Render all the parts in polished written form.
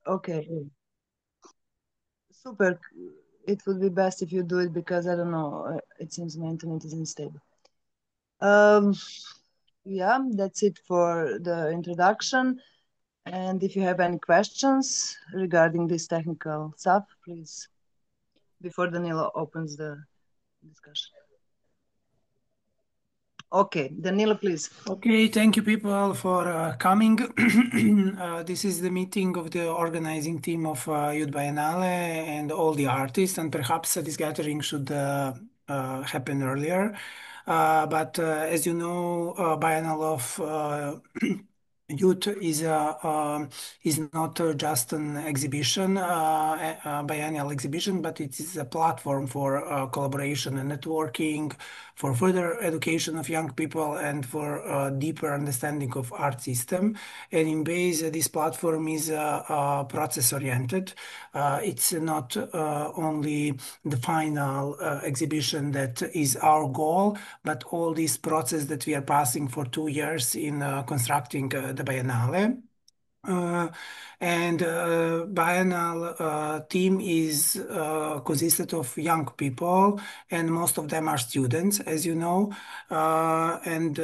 Okay, super. It would be best if you do it because I don't know. It seems my internet is unstable. Um, yeah, that's it for the introduction. And if you have any questions regarding this technical stuff, please, before Danilo opens the discussion. Okay, Danilo, please. Okay, thank you people for coming. This is the meeting of the organizing team of Youth Biennale and all the artists, and perhaps this gathering should happen earlier. But as you know, Biennale of Youth is not just an exhibition, a biennial exhibition, but it is a platform for collaboration and networking, for further education of young people, and for deeper understanding of art system. And in base, this platform is process oriented. It's not only the final exhibition that is our goal, but all this process that we are passing for 2 years in constructing the Biennale. Uh, and Biennial team is consisted of young people, and most of them are students, as you know. And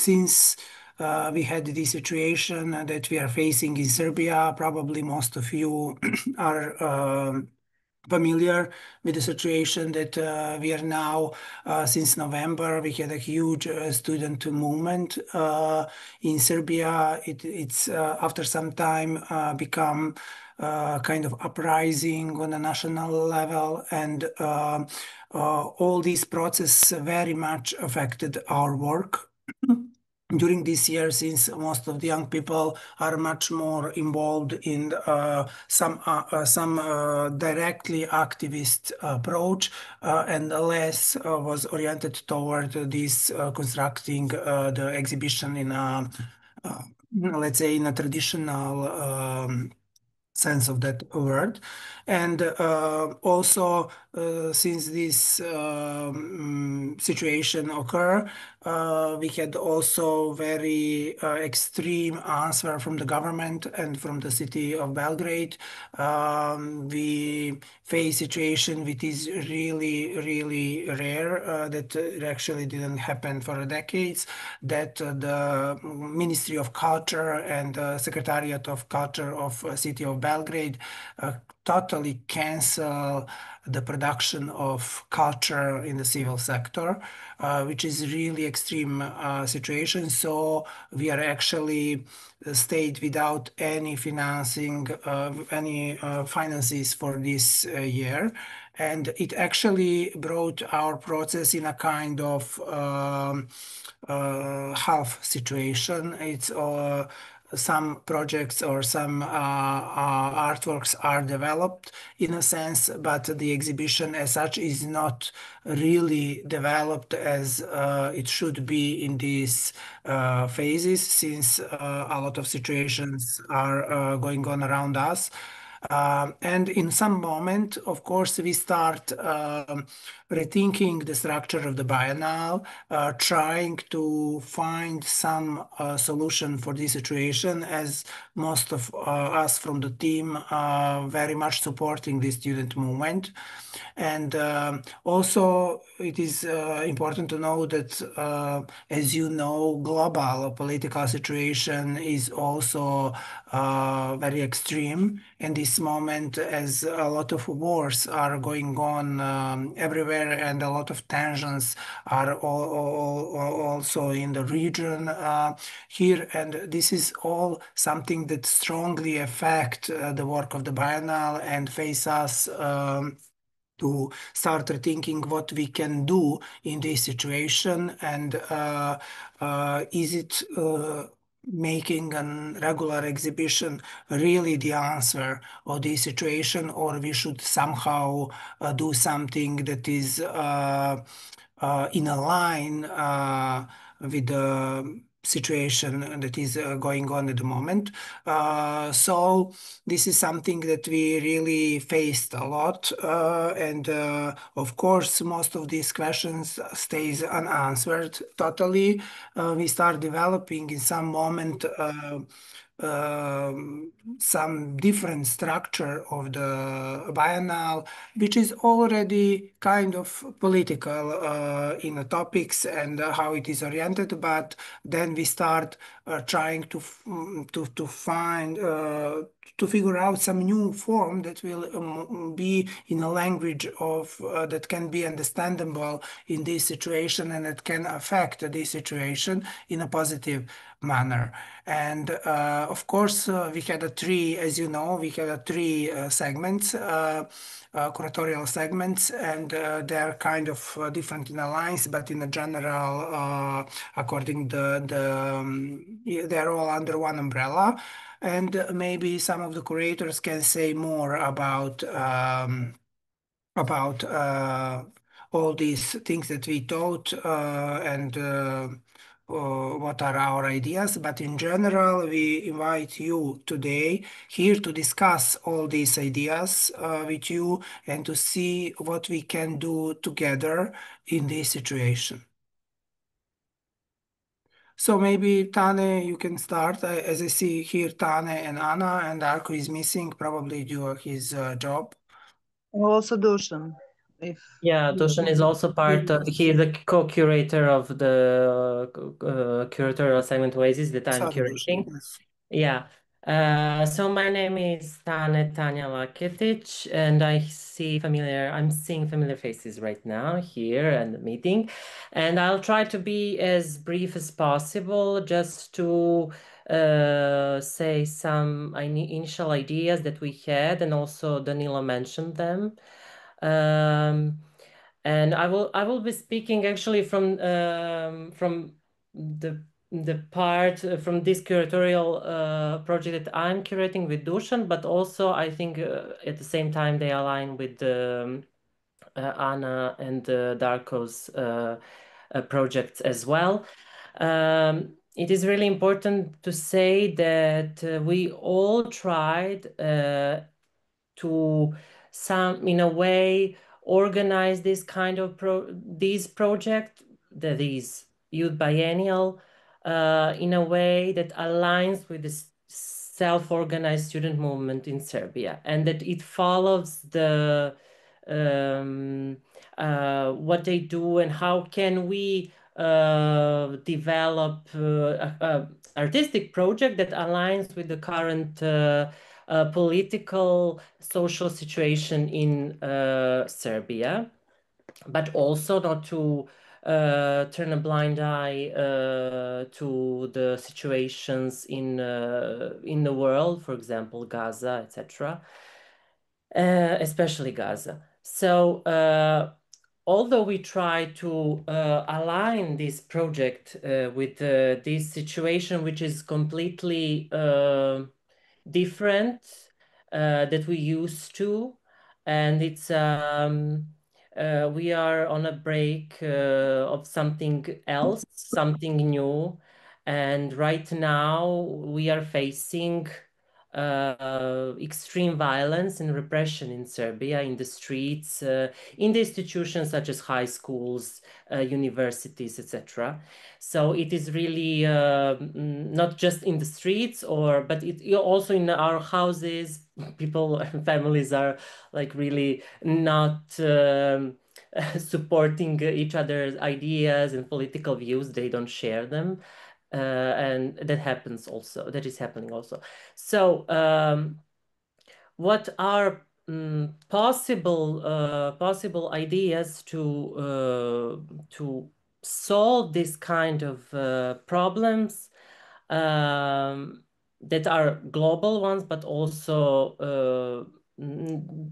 since we had this situation that we are facing in Serbia, probably most of you are familiar with the situation that we are now. Since November, we had a huge student movement in Serbia. It's after some time become kind of uprising on a national level, and all these process very much affected our work during this year, since most of the young people are much more involved in some directly activist approach, and less was oriented toward this constructing the exhibition in a let's say in a traditional sense of that word. And also, since this situation occurred, we had also very extreme answer from the government and from the city of Belgrade. We face situation which is really, really rare, that actually didn't happen for decades, that the Ministry of Culture and Secretariat of Culture of City of Belgrade totally cancel the production of culture in the civil sector, which is really extreme situation. So we are actually stayed without any financing, any finances for this year. And it actually brought our process in a kind of half situation. It's some projects or some artworks are developed in a sense, but the exhibition as such is not really developed as it should be in these phases, since a lot of situations are going on around us. And in some moment, of course, we start rethinking the structure of the biennale, trying to find some solution for this situation, as most of us from the team very much supporting the student movement. And also, it is important to know that, as you know, global political situation is also very extreme in this moment, as a lot of wars are going on everywhere, and a lot of tensions are also in the region here. And this is all something that strongly affect the work of the biennale and face us. To start thinking what we can do in this situation, and is it making a regular exhibition really the answer of this situation, or we should somehow do something that is in a line with the situation that is going on at the moment. So this is something that we really faced a lot, and of course most of these questions stays unanswered totally. We start developing in some moment some different structure of the biennial, which is already kind of political in the topics and how it is oriented. But then we start trying to find to figure out some new form that will be in a language of that can be understandable in this situation and that can affect this situation in a positive manner. And of course, we had a three, as you know, we had a three segments, curatorial segments, and they're kind of different in a lines, but in a general, according yeah, they're all under one umbrella. And maybe some of the curators can say more about all these things that we taught and what are our ideas. But in general, we invite you today here to discuss all these ideas with you and to see what we can do together in this situation. So maybe Tane, you can start. As I see here, Tane and Anna, and Arko is missing, probably due to his job. Also Dushan, if Yeah, Dushan is also part of, he is the co-curator of the curatorial segment Oasis that I'm Sorry, Dusan, curating. yes. Yeah. So my name is Tanya Laketic, and I'm seeing familiar faces right now here and the meeting. And I'll try to be as brief as possible just to say some initial ideas that we had, and also Danilo mentioned them. Um, and I will be speaking actually from the part from this curatorial project that I'm curating with Dushan, but also I think at the same time they align with Anna and Darko's projects as well. It is really important to say that we all tried to some in a way organize this kind of these project that is youth biennial in a way that aligns with the self-organized student movement in Serbia, and that it follows the what they do and how can we develop a artistic project that aligns with the current political, social situation in Serbia, but also not to turn a blind eye to the situations in the world, for example, Gaza, etc., especially Gaza. So, although we try to align this project with this situation, which is completely different that we used to, and it's we are on a break of something else, something new, and right now we are facing extreme violence and repression in Serbia, in the streets, in the institutions such as high schools, universities, etc. So it is really not just in the streets, but also in our houses. People and families are like really not supporting each other's ideas and political views. They don't share them. And that happens also, that is happening also. So, what are possible ideas to solve this kind of problems that are global ones, but also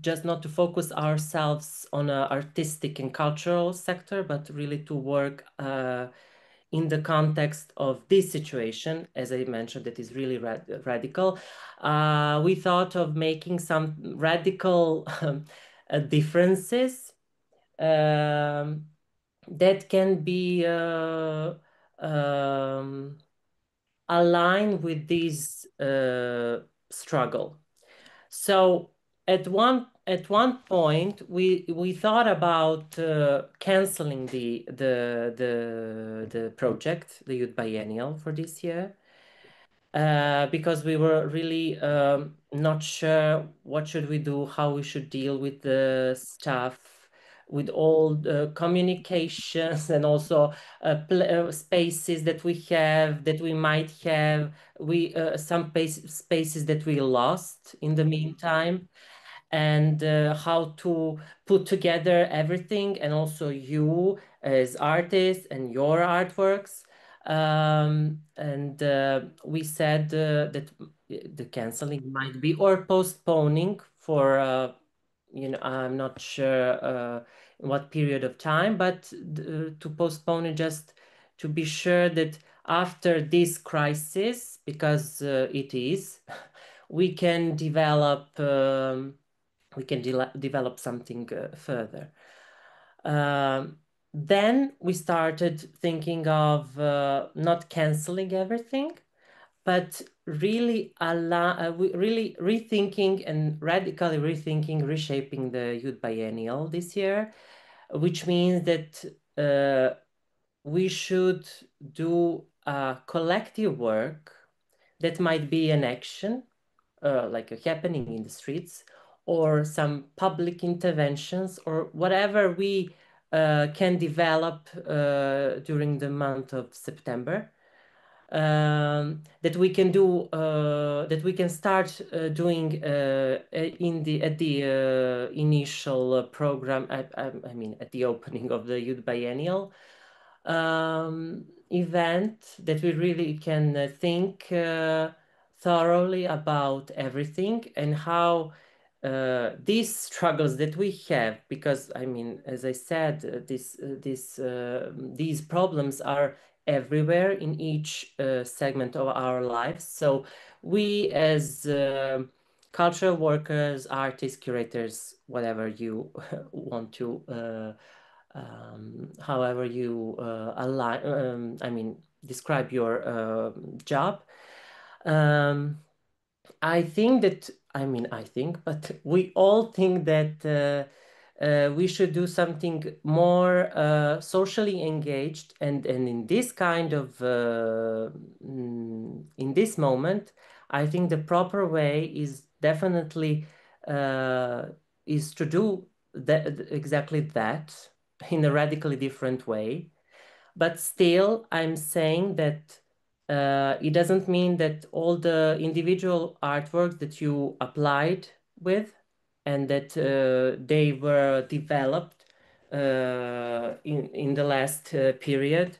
just not to focus ourselves on an artistic and cultural sector, but really to work in the context of this situation, as I mentioned, that is really radical. We thought of making some radical differences that can be aligned with this struggle. So at one point we thought about canceling the project, the Youth Biennial for this year. because we were really not sure what should we do, how we should deal with the stuff, with all the communications and also spaces that we have, that we might have, some spaces that we lost in the meantime, and how to put together everything, and also you as artists and your artworks. And we said that the canceling might be, or postponing for, I'm not sure what period of time, but to postpone it, just to be sure that after this crisis, because it is, we can develop. Develop something further. Then we started thinking of not canceling everything, but really really rethinking and radically rethinking, reshaping the Youth Biennial this year, which means that we should do a collective work that might be an action, like a happening in the streets, or some public interventions, or whatever we can develop during the month of September, that we can do, that we can start doing in the at the initial program, I mean at the opening of the Youth Biennial event, that we really can think thoroughly about everything, and how these struggles that we have, because I mean, as I said, these problems are everywhere in each segment of our lives. So we as cultural workers, artists, curators, whatever you want to however you align, I mean, describe your job. Um, I think that, I think, but we all think that we should do something more socially engaged, and in this kind of, in this moment, I think the proper way is definitely is to do that, exactly that, in a radically different way. But still, I'm saying that it doesn't mean that all the individual artworks that you applied with, and that they were developed in the last period,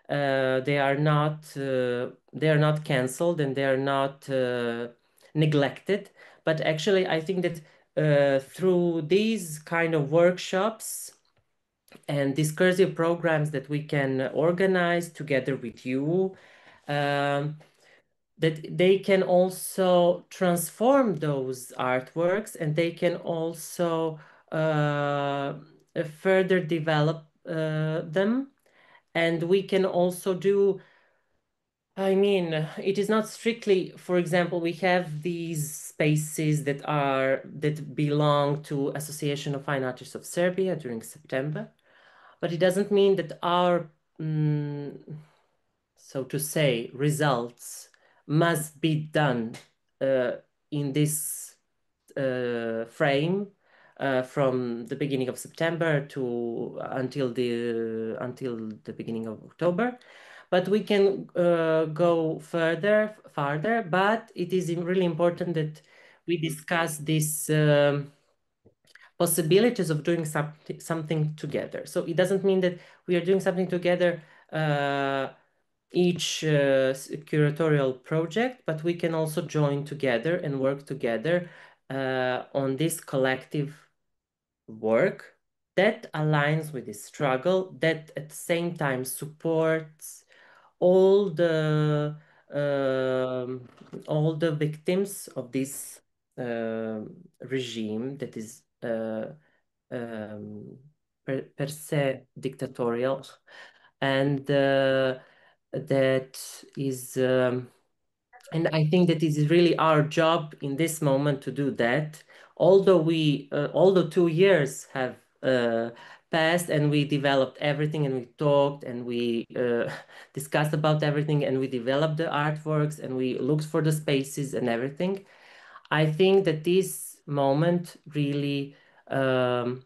they are not canceled, and they are not neglected. But actually, I think that through these kind of workshops and discursive programs that we can organize together with you, um, that they can also transform those artworks, and they can also further develop them. And we can also do, it is not strictly, for example, we have these spaces that belong to Association of Fine Artists of Serbia during September. But it doesn't mean that our, so to say, results must be done in this frame from the beginning of September to until the beginning of October. But we can go farther. But it is really important that we discuss this. Possibilities of doing something together. So it doesn't mean that we are doing something together each curatorial project, but we can also join together and work together on this collective work that aligns with this struggle, that at the same time supports all the victims of this regime that is per se dictatorial, and that is, and I think that it is really our job in this moment to do that. Although 2 years have passed, and we developed everything, and we talked, and we discussed about everything, and we developed the artworks, and we looked for the spaces and everything. I think that this moment really mm,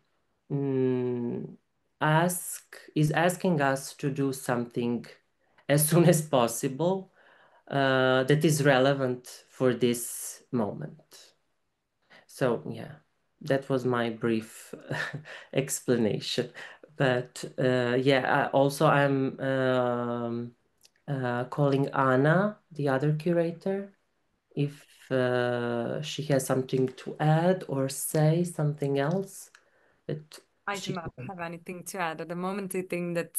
is asking us to do something as soon as possible that is relevant for this moment. So yeah, that was my brief explanation. But yeah, also I'm calling Anna, the other curator, if she has something to add or say something else that I do not have anything to add at the moment. I think that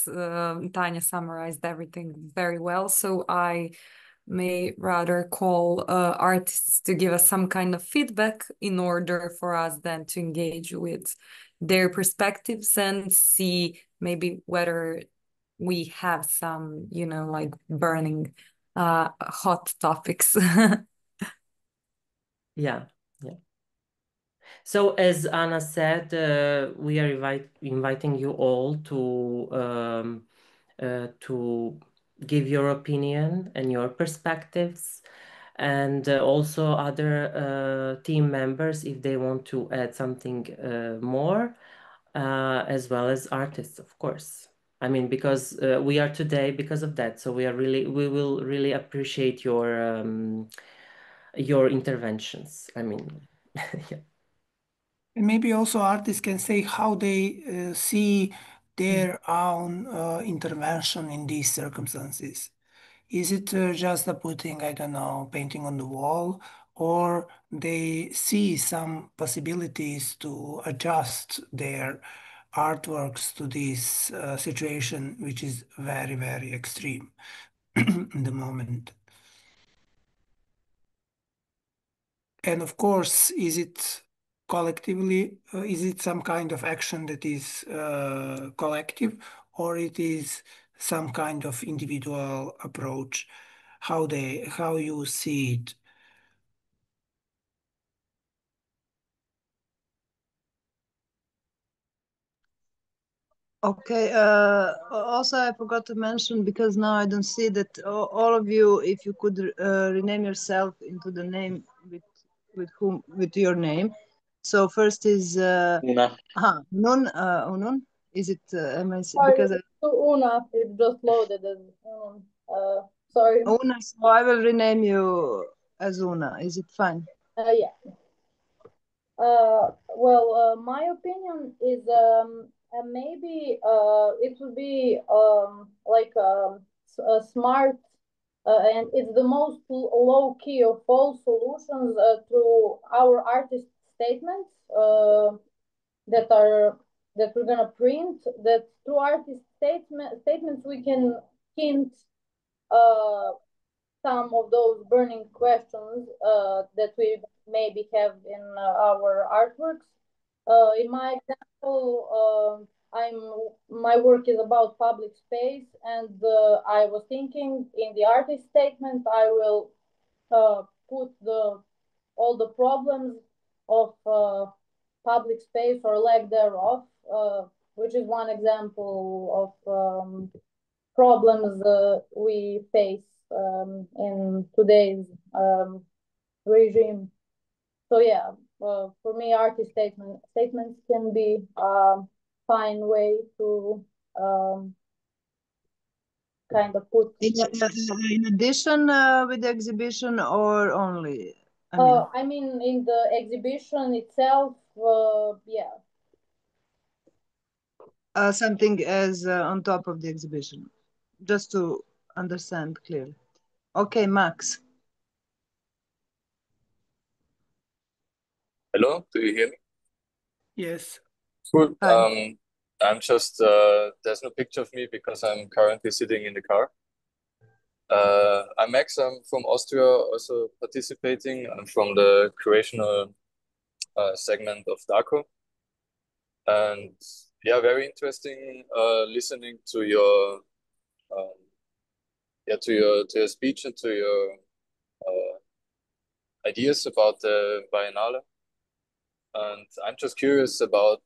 Tanya summarized everything very well. So I may rather call artists to give us some kind of feedback in order for us then to engage with their perspectives and see maybe whether we have some, you know, like burning hot topics. Yeah, yeah. So as Anna said, we are inviting you all to give your opinion and your perspectives, and also other team members if they want to add something more, as well as artists, of course. I mean, because we are today because of that, so we will really appreciate your interventions. I mean, yeah. And maybe also artists can say how they see their own intervention in these circumstances. Is it just a putting, I don't know, painting on the wall, or they see some possibilities to adjust their artworks to this situation, which is very, very extreme in the moment? And of course, is it collectively, is it some kind of action that is collective, or it is some kind of individual approach? How you see it? Okay. Also, I forgot to mention, because now I don't see that all of you, if you could rename yourself into the name with your name. So first is Una. Unun. Is it am I Sorry, because Una, it just loaded as sorry. Una? So I will rename you as Una. Is it fine? Yeah. Well, my opinion is maybe it would be like a smart and it's the most low key of all solutions to our artist statements that are that we're gonna print. That through artist statements we can hint some of those burning questions that we maybe have in our artworks. In my example, my work is about public space, and I was thinking in the artist statement I will put all the problems of public space or lack thereof, which is one example of problems we face in today's regime. So yeah, for me, artist statements can be a fine way to kind of put. In addition with the exhibition, or only? I mean, in the exhibition itself, yeah. Something as on top of the exhibition, just to understand clearly. Okay, Max. Hello, do you hear me? Yes. Cool. Hi. I'm just there's no picture of me because I'm currently sitting in the car. I'm Max. I'm from Austria, also participating. I'm from the curational segment of DACO, and yeah, very interesting listening to your to your speech and to your ideas about the Biennale. And I'm just curious about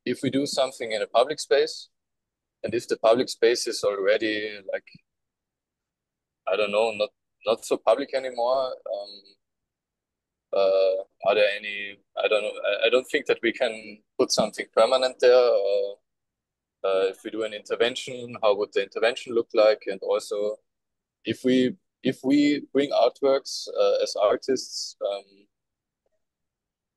if we do something in a public space, and if the public space is already like, I don't know, not so public anymore, are there any, I don't know, I don't think that we can put something permanent there. If we do an intervention, how would the intervention look like? And also, if we bring artworks as artists,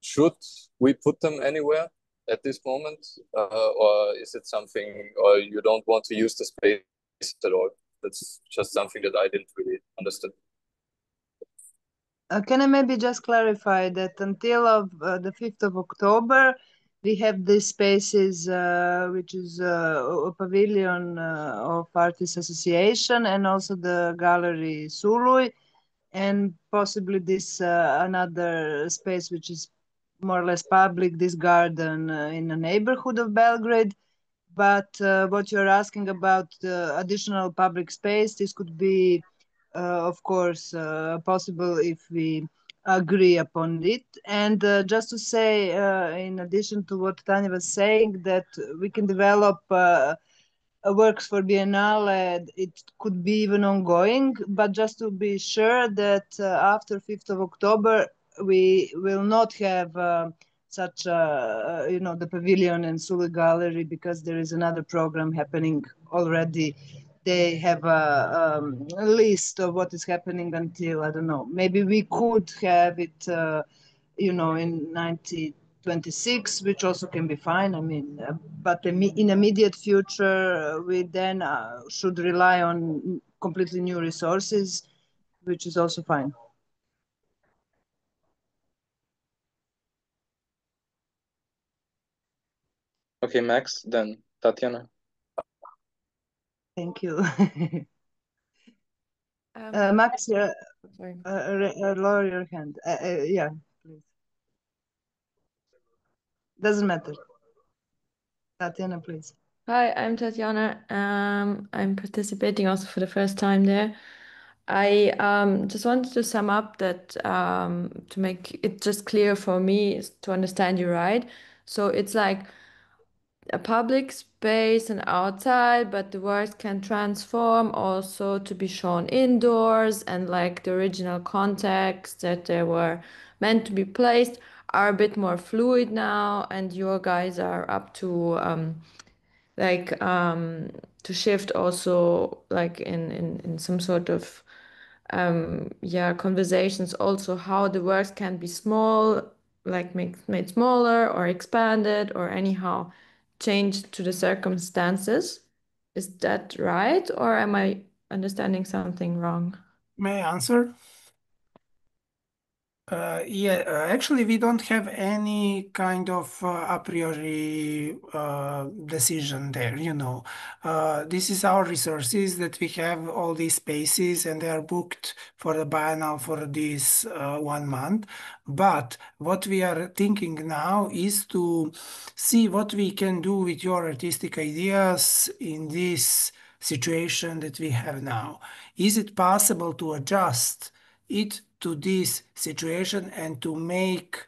should we put them anywhere at this moment, or is it something, or you don't want to use the space at all? That's just something that I didn't really understand. Can I maybe just clarify that until of the 5th of October, we have these spaces, which is a pavilion of Artists Association and also the gallery Sului, and possibly this another space which is more or less public, this garden in the neighborhood of Belgrade. But what you're asking about the additional public space, this could be, of course, possible if we agree upon it. And just to say, in addition to what Tanya was saying, that we can develop works for Biennale, it could be even ongoing, but just to be sure that after 5th of October, we will not have such, the pavilion and Sulu Gallery, because there is another program happening already. They have a list of what is happening until, I don't know, maybe we could have it, in 2026, which also can be fine. I mean, but in immediate future, we then should rely on completely new resources, which is also fine. Okay, Max, then Tatiana. Thank you. Max, Sorry. lower your hand. Yeah, please. Doesn't matter. Tatiana, please. Hi, I'm Tatiana. I'm participating also for the first time there. I just wanted to sum up that to make it just clear for me to understand you right. So it's like a public space and outside, but the works can transform also to be shown indoors, and like the original context that they were meant to be placed are a bit more fluid now, and your guys are up to to shift also like in some sort of conversations also how the works can be small, like made smaller or expanded or anyhow changed to the circumstances. Is that right, or am I understanding something wrong? May I answer? Yeah, actually, we don't have any kind of a priori decision there, you know. This is our resources that we have all these spaces and they are booked for the biennial for this 1 month. But what we are thinking now is to see what we can do with your artistic ideas in this situation that we have now. Is it possible to adjust it to this situation and to make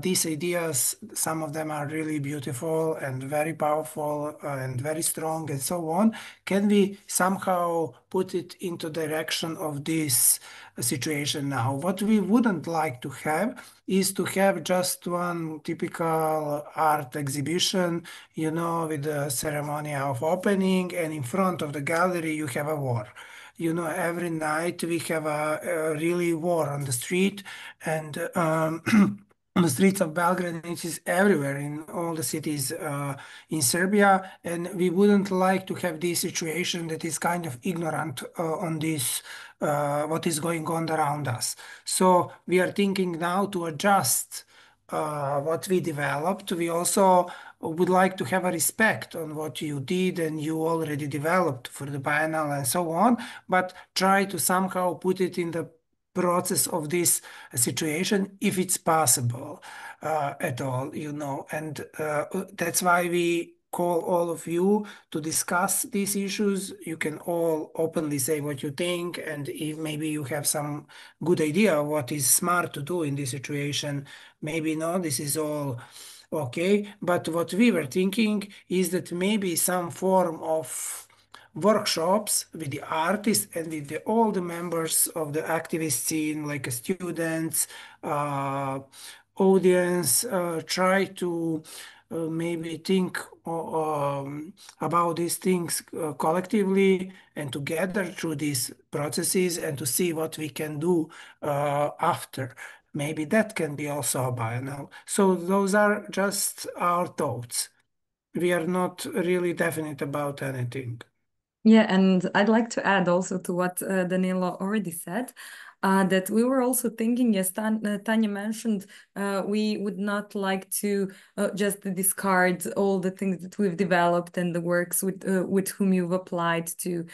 these ideas, some of them are really beautiful and very powerful and very strong and so on. Can we somehow put it into direction of this situation now? What we wouldn't like to have is to have just one typical art exhibition, you know, with the ceremony of opening, and in front of the gallery you have a war. You know, every night we have a really war on the street, and on the streets of Belgrade, and it is everywhere in all the cities in Serbia. And we wouldn't like to have this situation that is kind of ignorant on this, what is going on around us. So we are thinking now to adjust what we developed. We also would like to have a respect on what you did and you already developed for the biennial and so on, but try to somehow put it in the process of this situation if it's possible at all, you know. And that's why we call all of you to discuss these issues. You can all openly say what you think, and if maybe you have some good idea of what is smart to do in this situation, maybe no, this is all Okay, but what we were thinking is that maybe some form of workshops with the artists and with all the members of the activist scene, like students, audience, try to maybe think about these things collectively and together through these processes and to see what we can do after. Maybe that can be also a biennial. So those are just our thoughts. We are not really definite about anything. Yeah, and I'd like to add also to what Danilo already said, that we were also thinking, as Tanya mentioned, we would not like to just discard all the things that we've developed and the works with whom you've applied to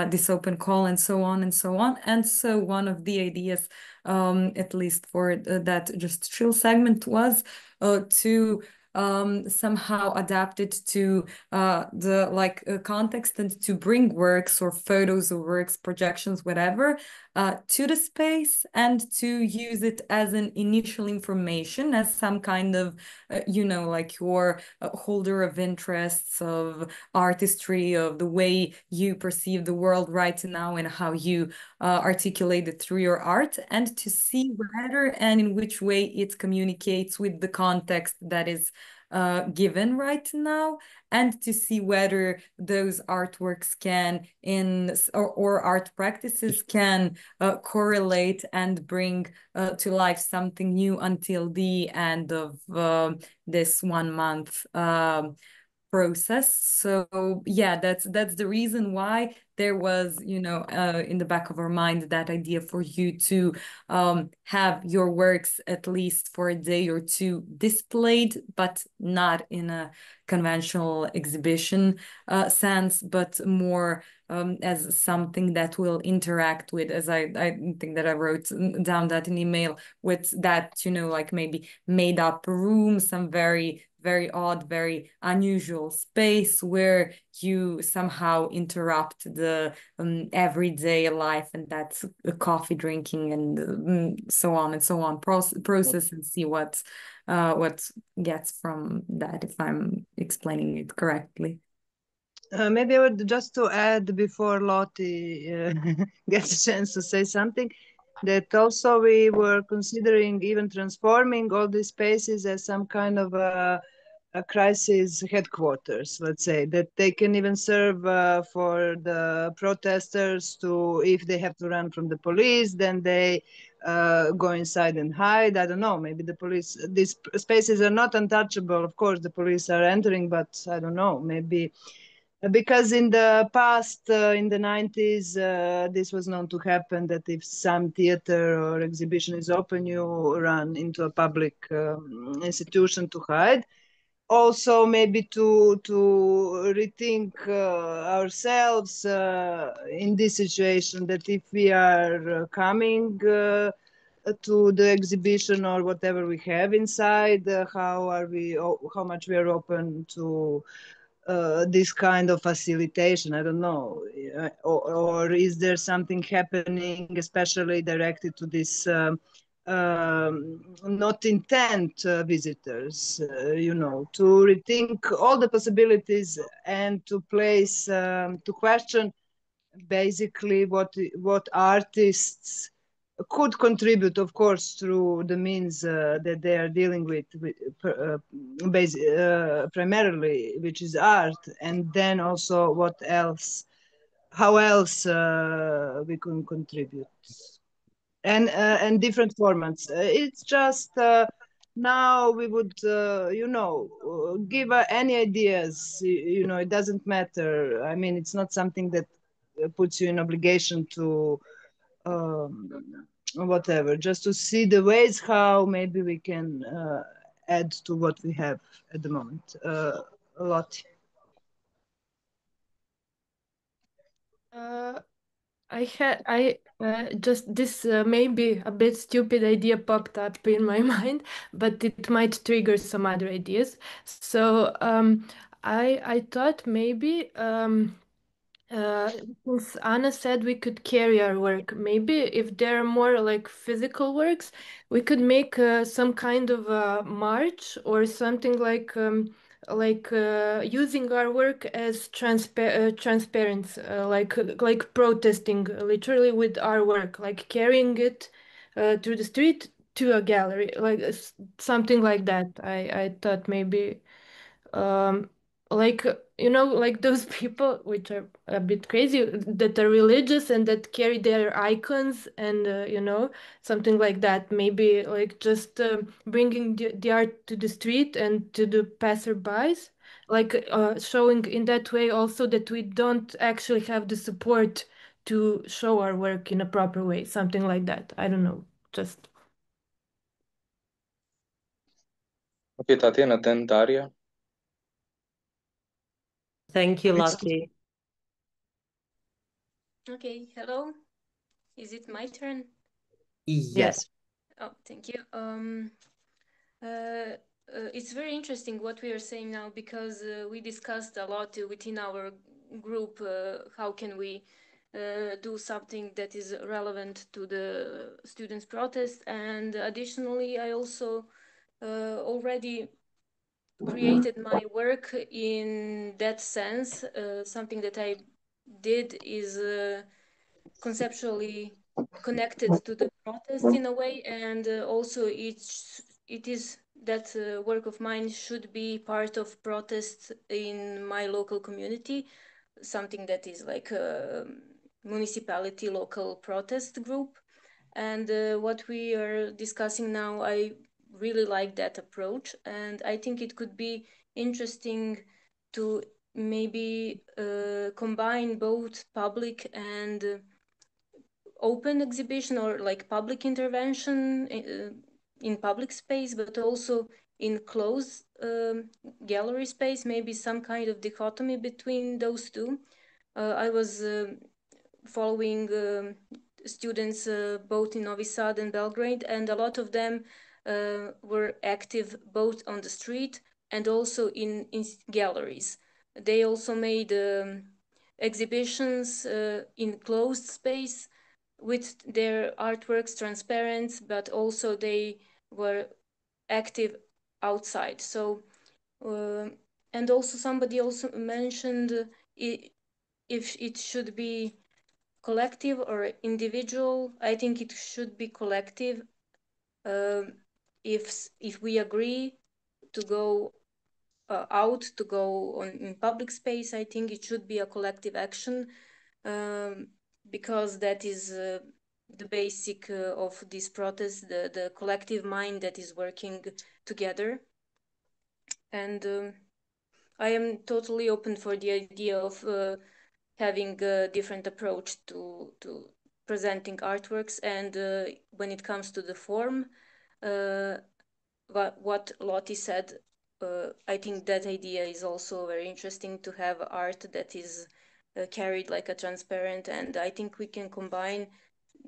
this open call and so on and so on. And so one of the ideas, at least for that just chill segment, was to somehow adapted to the context and to bring works or photos or works, projections, whatever, to the space and to use it as an initial information, as some kind of, like your holder of interests, of artistry, of the way you perceive the world right now and how you articulate it through your art, and to see whether and in which way it communicates with the context that is given right now, and to see whether those artworks can or art practices can correlate and bring to life something new until the end of this 1 month process. So yeah, that's the reason why there was, in the back of our mind, that idea for you to have your works at least for a day or two displayed, but not in a conventional exhibition sense, but more as something that will interact with, as I think that I wrote down that in email, with that, like maybe made up room, some very very odd, very unusual space where you somehow interrupt the everyday life, and that's coffee drinking and so on and so on process, and see what gets from that, if I'm explaining it correctly. Maybe I would just to add before Lottie gets a chance to say something, that also we were considering even transforming all these spaces as some kind of a crisis headquarters, let's say, that they can even serve for the protesters to, if they have to run from the police, then they go inside and hide. I don't know, maybe the police, these spaces are not untouchable. Of course, the police are entering, but I don't know, maybe because in the past, in the 90s, this was known to happen, that if some theater or exhibition is open, you run into a public institution to hide. Also, maybe to rethink ourselves in this situation, that if we are coming to the exhibition or whatever we have inside, how much we are open to this kind of facilitation. I don't know, or is there something happening especially directed to this not intent visitors, to rethink all the possibilities and to place, to question basically what artists could contribute, of course, through the means that they are dealing with primarily, which is art, and then also what else, how else we can contribute, and different formats. It's just now we would, give any ideas. It doesn't matter. I mean, it's not something that puts you in obligation to whatever, just to see the ways how maybe we can add to what we have at the moment. A lot. I just this maybe a bit stupid idea popped up in my mind, but it might trigger some other ideas. So I thought maybe Since Anna said we could carry our work, maybe if there are more like physical works, we could make some kind of a march or something like using our work as transparent, like protesting literally with our work, like carrying it through the street to a gallery, like something like that. I thought maybe um like like those people which are a bit crazy that are religious and that carry their icons and something like that, maybe like just bringing the art to the street and to the passerbys, like showing in that way also that we don't actually have the support to show our work in a proper way, something like that. I don't know, just Okay, Tatiana, then Daria. Thank you, It's- Lottie. Okay, hello. Is it my turn? Yes. Oh, thank you. It's very interesting what we are saying now because we discussed a lot within our group how can we do something that is relevant to the students' protest, and additionally, I also already created my work in that sense. Something that I did is conceptually connected to the protest in a way, and also it is that work of mine should be part of protest in my local community, something that is like a municipality local protest group. And what we are discussing now, I really like that approach, and I think it could be interesting to maybe combine both public and open exhibition or like public intervention in public space, but also in closed gallery space, maybe some kind of dichotomy between those two. I was following students both in Novi Sad and Belgrade, and a lot of them were active both on the street and also in galleries. They also made exhibitions in closed space with their artworks transparent, but also they were active outside. So, and also somebody also mentioned if it should be collective or individual. I think it should be collective. If we agree to go out, to go on in public space, I think it should be a collective action, because that is the basic of this protest, the collective mind that is working together. And I am totally open for the idea of having a different approach to presenting artworks. And when it comes to the form, what Lottie said, I think that idea is also very interesting, to have art that is carried like a transparent, and I think we can combine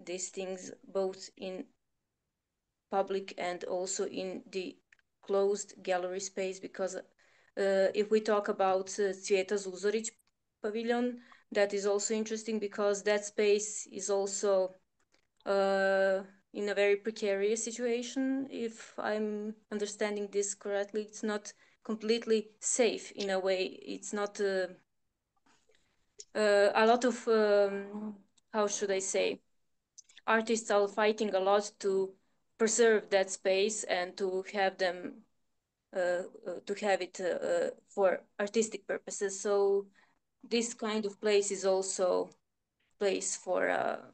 these things both in public and also in the closed gallery space, because if we talk about Cvijeta Zuzorić pavilion, that is also interesting because that space is also in a very precarious situation. If I'm understanding this correctly, it's not completely safe in a way. It's not a lot of, how should I say, artists are fighting a lot to preserve that space and to have them to have it for artistic purposes. So this kind of place is also place for a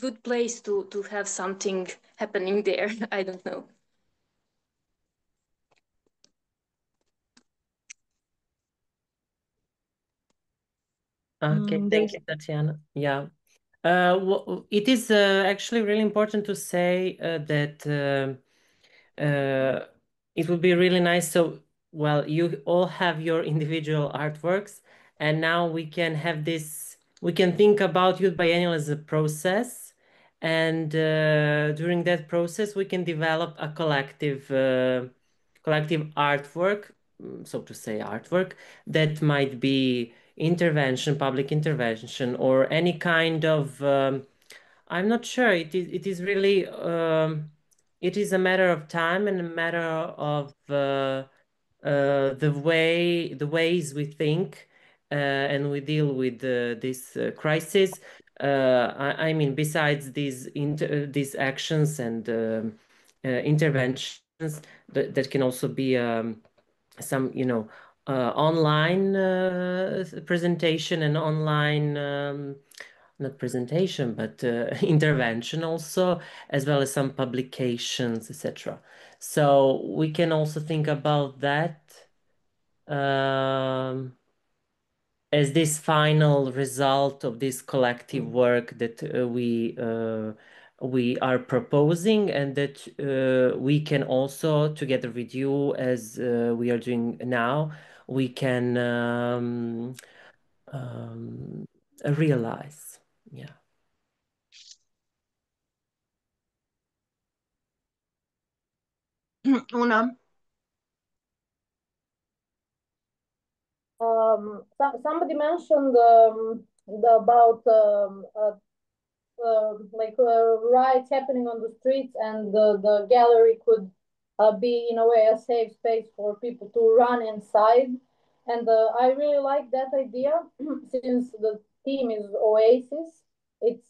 good place to have something happening there. I don't know. Okay, thank you, Tatiana. Yeah. It is actually really important to say that it would be really nice. So, well, you all have your individual artworks, and now we can have this, we can think about Youth Biennial as a process. And during that process, we can develop a collective artwork so to say, artwork that might be intervention, public intervention, or any kind of, I'm not sure. It is really, it is a matter of time and a matter of the ways we think and we deal with this crisis. I mean, besides these actions and interventions, that can also be some, online presentation and online, not presentation, but intervention also, as well as some publications, etc. So we can also think about that as this final result of this collective work that we are proposing, and that we can also, together with you, as we are doing now, we can realize. Yeah. Una. Somebody mentioned about riots happening on the streets, and the gallery could be in a way a safe space for people to run inside. And I really like that idea since the theme is Oasis. It's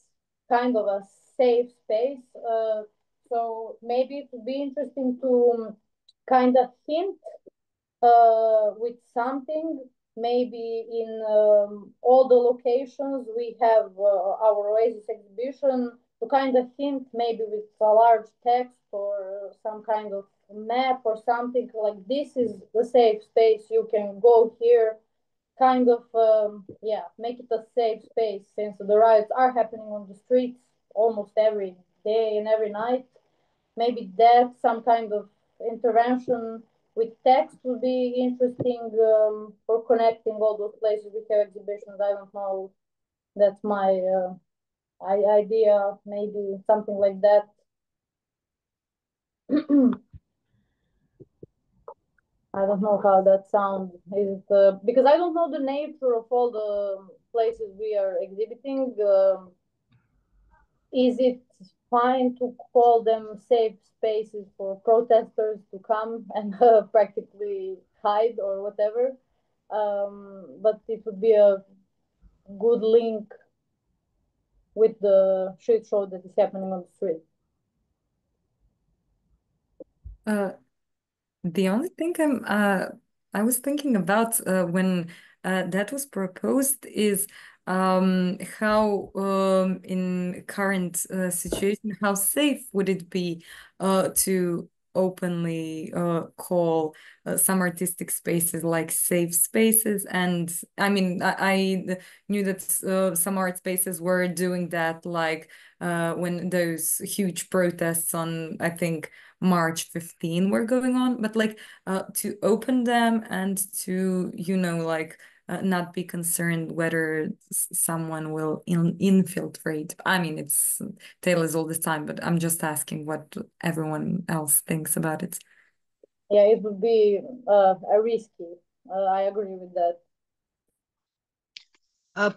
kind of a safe space. So maybe it would be interesting to kind of hint with something. Maybe in all the locations we have our Oasis exhibition, to kind of hint maybe with a large text or some kind of map or something like, this is the safe space, you can go here, kind of yeah, make it a safe space, since the riots are happening on the streets almost every day and every night. Maybe that some kind of intervention with text would be interesting for connecting all those places we have exhibitions. I don't know. That's my idea. Maybe something like that. I don't know how that sounds. Is it, because I don't know the nature of all the places we are exhibiting. Is it fine to call them safe spaces for protesters to come and practically hide or whatever? But it would be a good link with the shit show that is happening on the street. The only thing I was thinking about when that was proposed is how in current situation, how safe would it be to openly call some artistic spaces like safe spaces. And I mean, I knew that some art spaces were doing that, like when those huge protests on, I think, March 15 were going on, but like to open them and to, like not be concerned whether someone will infiltrate. I mean, it's tailors all the time, but I'm just asking what everyone else thinks about it. Yeah, it would be a risky. I agree with that.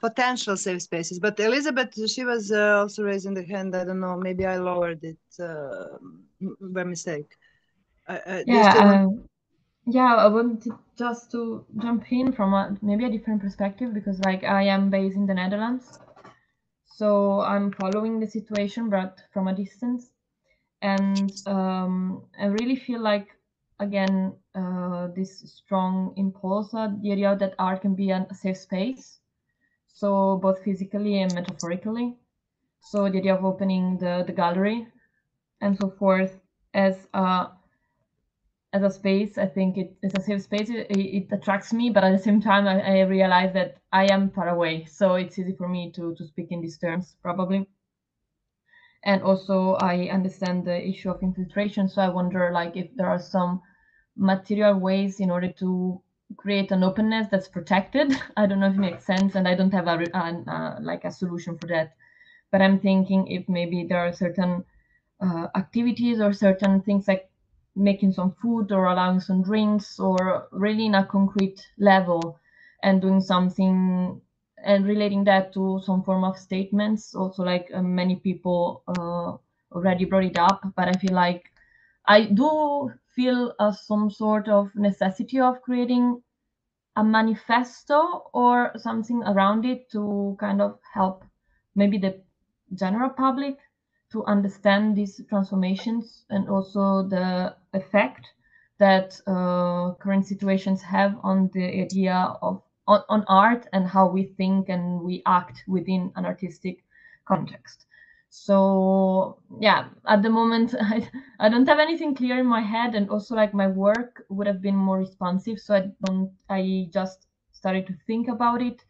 Potential safe spaces, but Elizabeth, she was also raising the hand. I don't know, maybe I lowered it by mistake. Yeah, yeah, I wanted just to jump in from maybe a different perspective, because like I am based in the Netherlands, so I'm following the situation but from a distance, and I really feel like, again, this strong impulse, the idea that art can be a safe space, so both physically and metaphorically. So the idea of opening the gallery and so forth as a space, I think it's a safe space. It attracts me, but at the same time, I realize that I am far away, so it's easy for me to speak in these terms, probably. And also, I understand the issue of infiltration, so I wonder, like, if there are some material ways in order to create an openness that's protected. I don't know if it makes sense, and I don't have like a solution for that. But I'm thinking if maybe there are certain activities or certain things like making some food or allowing some drinks, or really in a concrete level, and doing something and relating that to some form of statements. Also, like many people already brought it up, but I feel like I do feel some sort of necessity of creating a manifesto or something around it to kind of help maybe the general public to understand these transformations, and also the effect that current situations have on the idea of on art and how we think and we act within an artistic context. So yeah, at the moment I don't have anything clear in my head, and also like my work would have been more responsive, so I just started to think about it,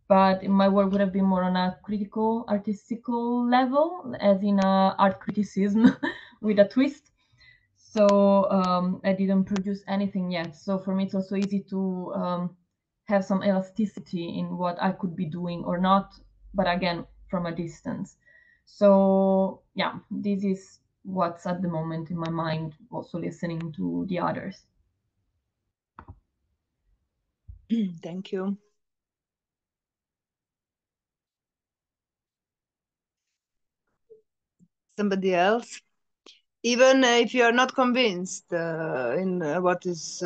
but my work would have been more on a critical artistical level, as in art criticism with a twist. So I didn't produce anything yet, so for me it's also easy to have some elasticity in what I could be doing or not, but again from a distance. So yeah, this is what's at the moment in my mind, also listening to the others. Thank you. Somebody else? Even if you are not convinced in what is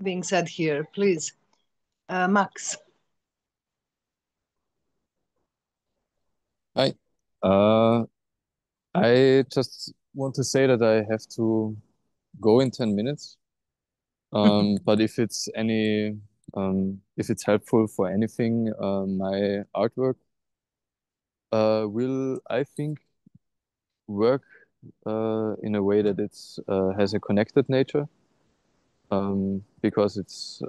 being said here, please. Max. Hi. I just want to say that I have to go in 10 minutes. But if it's helpful for anything, my artwork will, I think, work in a way that it's has a connected nature, because it's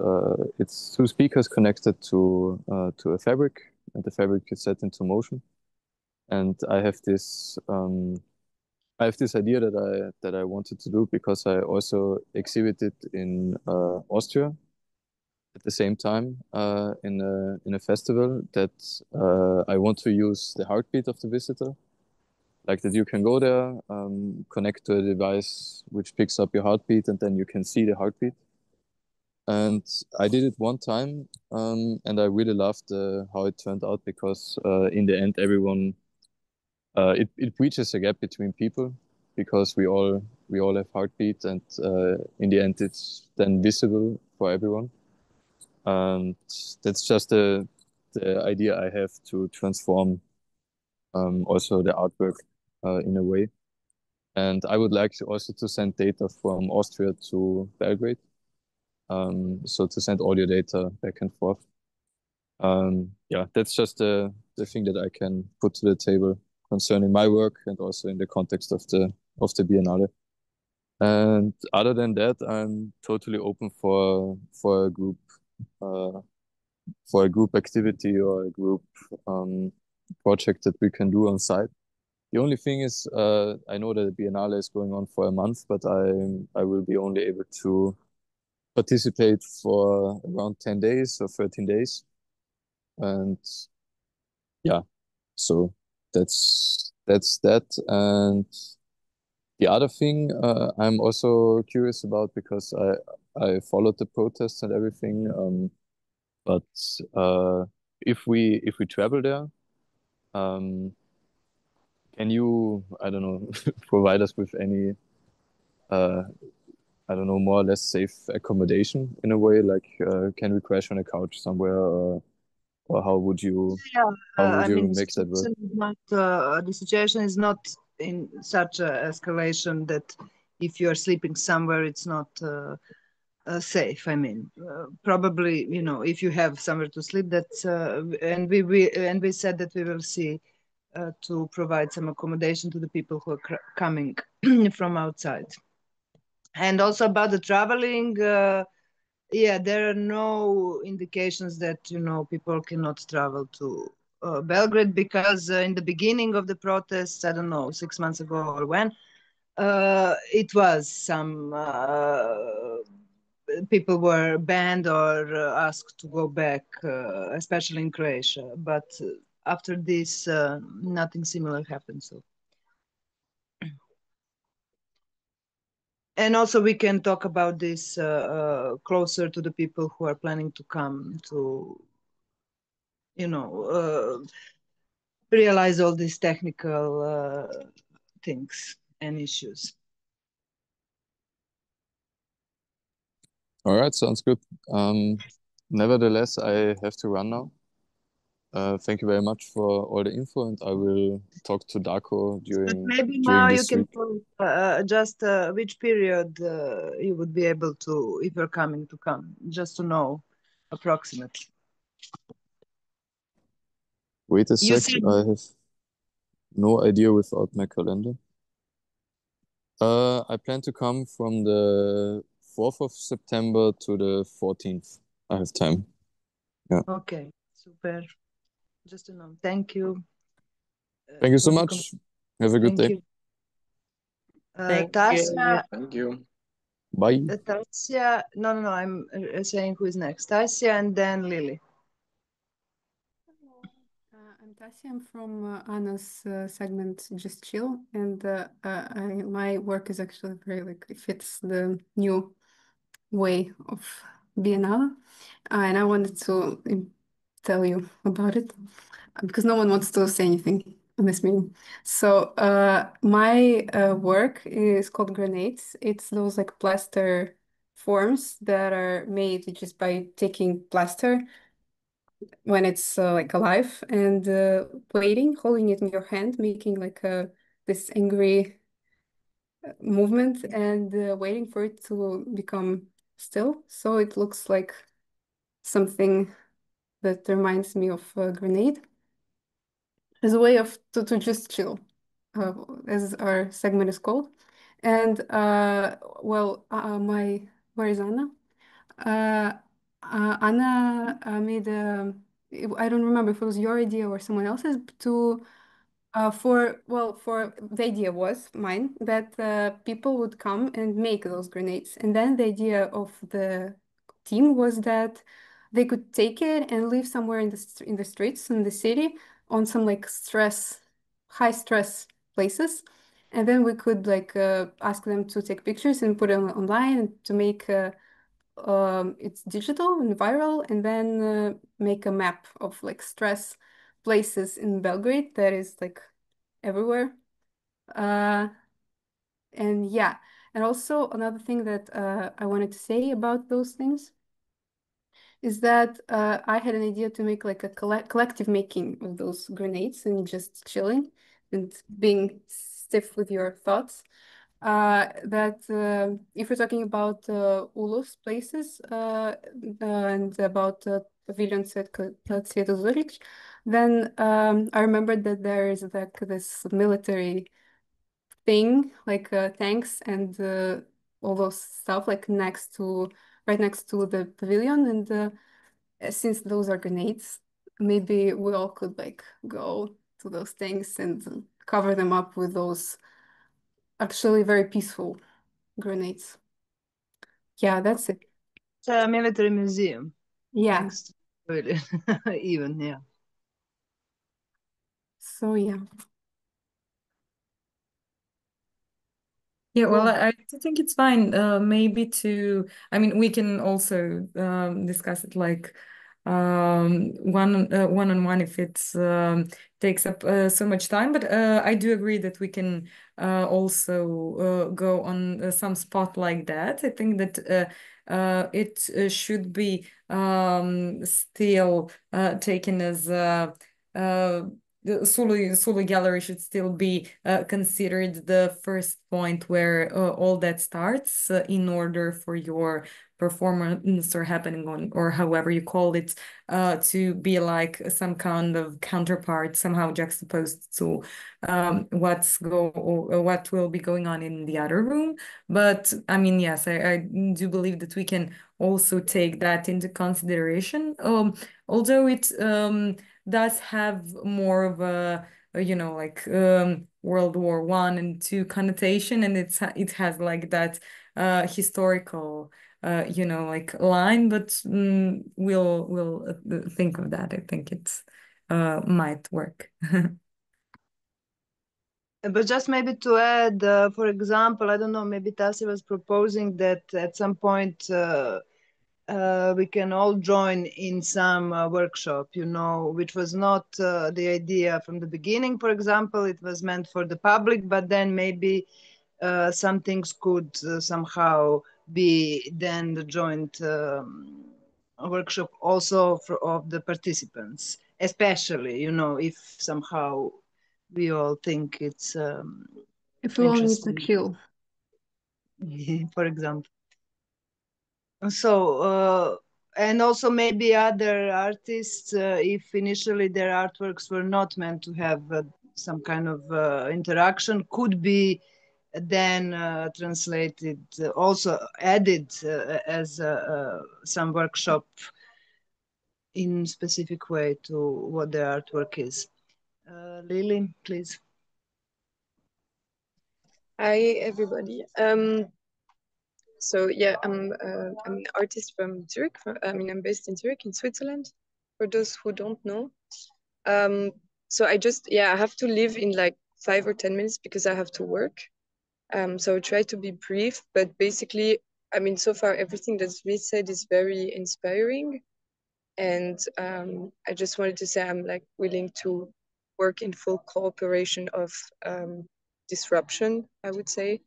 two speakers connected to a fabric, and the fabric is set into motion. And I have this idea that I wanted to do, because I also exhibited in Austria at the same time in a festival, that I want to use the heartbeat of the visitor, like that you can go there, connect to a device which picks up your heartbeat, and then you can see the heartbeat. And I did it one time, and I really loved how it turned out, because in the end, everyone it breaches a gap between people, because we all have heartbeat, and in the end, it's then visible for everyone. And that's just the idea I have to transform also the artwork in a way. And I would like to also to send data from Austria to Belgrade. So to send audio data back and forth. Yeah, that's just the thing that I can put to the table concerning my work, and also in the context of the Biennale. And other than that, I'm totally open for a group activity, or a group project that we can do on site. The only thing is, I know that the Biennale is going on for a month, but I will be only able to participate for around 10 days or 13 days. And yeah, so that's that. And the other thing I'm also curious about, because I followed the protests and everything, but if we travel there, can you, I don't know, provide us with any I don't know, more or less safe accommodation in a way? Like, can we crash on a couch somewhere, or how would you Yeah, I mean, make that work? the situation is not in such a escalation that if you are sleeping somewhere, it's not safe. I mean, probably, if you have somewhere to sleep, that's and we said that we will see to provide some accommodation to the people who are coming from outside. And also about the traveling, yeah, there are no indications that people cannot travel to Belgrade, because in the beginning of the protests, I don't know, 6 months ago or when, it was some people were banned or asked to go back, especially in Croatia. But after this, nothing similar happened. So And also we can talk about this closer to the people who are planning to come to, realize all these technical things and issues. All right, sounds good. Nevertheless, I have to run now. Thank you very much for all the info, and I will talk to Darko But during maybe now you this can week. tell just which period you would be able to, if you're coming to come, just to know approximately. Wait a You sec, said I have no idea without my calendar. I plan to come from the 4th of September to the 14th. I have time. Yeah. okay, super. Just to know. Thank you. Thank you so for the much. Have a good Thank day. you. Thank Tasia, you. Thank you. Bye. Tasia, no, I'm saying who is next. Tasia and then Lily. I'm Tasia. I'm from Anna's segment Just Chill, and my work is actually very like it fits the new way of Biennale, and I wanted to tell you about it because no one wants to say anything in this meeting. So my work is called grenades. It's those like plaster forms that are made just by taking plaster when it's like alive and waiting, holding it in your hand, making like this angry movement and waiting for it to become still. So it looks like something that reminds me of a grenade as a way of to just chill, as our segment is called. And my where is Anna? Uh, Anna made I don't remember if it was your idea or someone else's to for the idea was mine that people would come and make those grenades, and then the idea of the team was that they could take it and live somewhere in in the streets in the city on some like high stress places, and then we could like ask them to take pictures and put it online and to make it's digital and viral, and then make a map of like stress places in Belgrade that is like everywhere. Uh, and yeah, and also another thing that I wanted to say about those things is that I had an idea to make like a collective making of those grenades and just chilling and being stiff with your thoughts. That if we're talking about ULUS places and about pavilions at Cvjeto Zurich, then I remembered that there is like this military thing, like tanks and all those stuff, like right next to the pavilion. And since those are grenades, maybe we all could like go to those things and cover them up with those actually very peaceful grenades. Yeah, that's it. It's a military museum. Yeah. Thanks to really even, yeah. So yeah. Yeah, well, Cool. I do think it's fine. Maybe I mean, we can also discuss it like one-on-one if it takes up so much time. But I do agree that we can also go on some spot like that. I think that it should be still taken as the Sulu Gallery should still be considered the first point where all that starts in order for your performance or happening on, or however you call it, to be like some kind of counterpart somehow juxtaposed to what will be going on in the other room. But I mean, yes, I do believe that we can also take that into consideration. Although it does have more of like World War One and Two connotation, and it has like that historical like line, but we'll think of that. I think it's might work. But just maybe to add, for example, I don't know, maybe Tasi was proposing that at some point we can all join in some workshop, you know, which was not the idea from the beginning. For example, it was meant for the public, but then maybe some things could somehow be then the joint workshop also of the participants, especially, you know, if somehow we all think it's If we all need to interesting, kill. for example. So, and also maybe other artists, if initially their artworks were not meant to have some kind of interaction, could be then translated, also added as some workshop in specific way to what their artwork is. Lily, please. Hi, everybody. So yeah, I'm an artist from Zurich. I'm based in Zurich, in Switzerland. For those who don't know, so I have to leave in like 5 or 10 minutes because I have to work. So I'll try to be brief, but basically, I mean, so far everything that's been said is very inspiring, and I just wanted to say I'm like willing to work in full cooperation of disruption, I would say.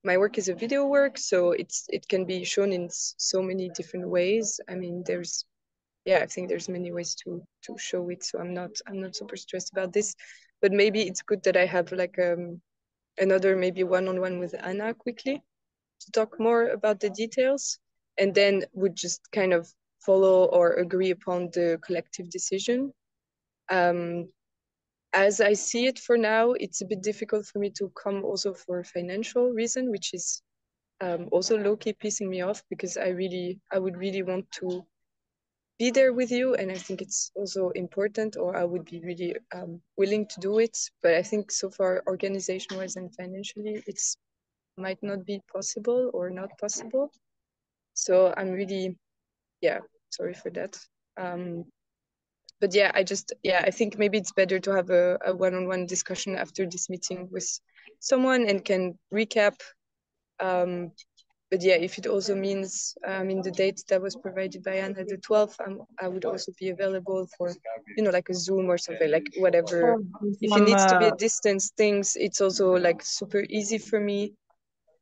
My work is a video work, so it can be shown in so many different ways. I mean, I think there's many ways to show it, so I'm not super stressed about this. But maybe it's good that I have like another maybe one-on-one with Anna quickly to talk more about the details, and then would just kind of follow or agree upon the collective decision. As I see it for now, it's a bit difficult for me to come also for a financial reason, which is also low-key pissing me off because I would really want to be there with you, and I think it's also important, or I would be really willing to do it. But I think so far, organization-wise and financially, it's might not be possible or not possible. So I'm really, sorry for that. But I think maybe it's better to have a one-on-one discussion after this meeting with someone and can recap. But if it also means in the date that was provided by Anna, the 12th, I would also be available for, like a Zoom or something, like whatever. If it needs to be a distance things, it's also like super easy for me.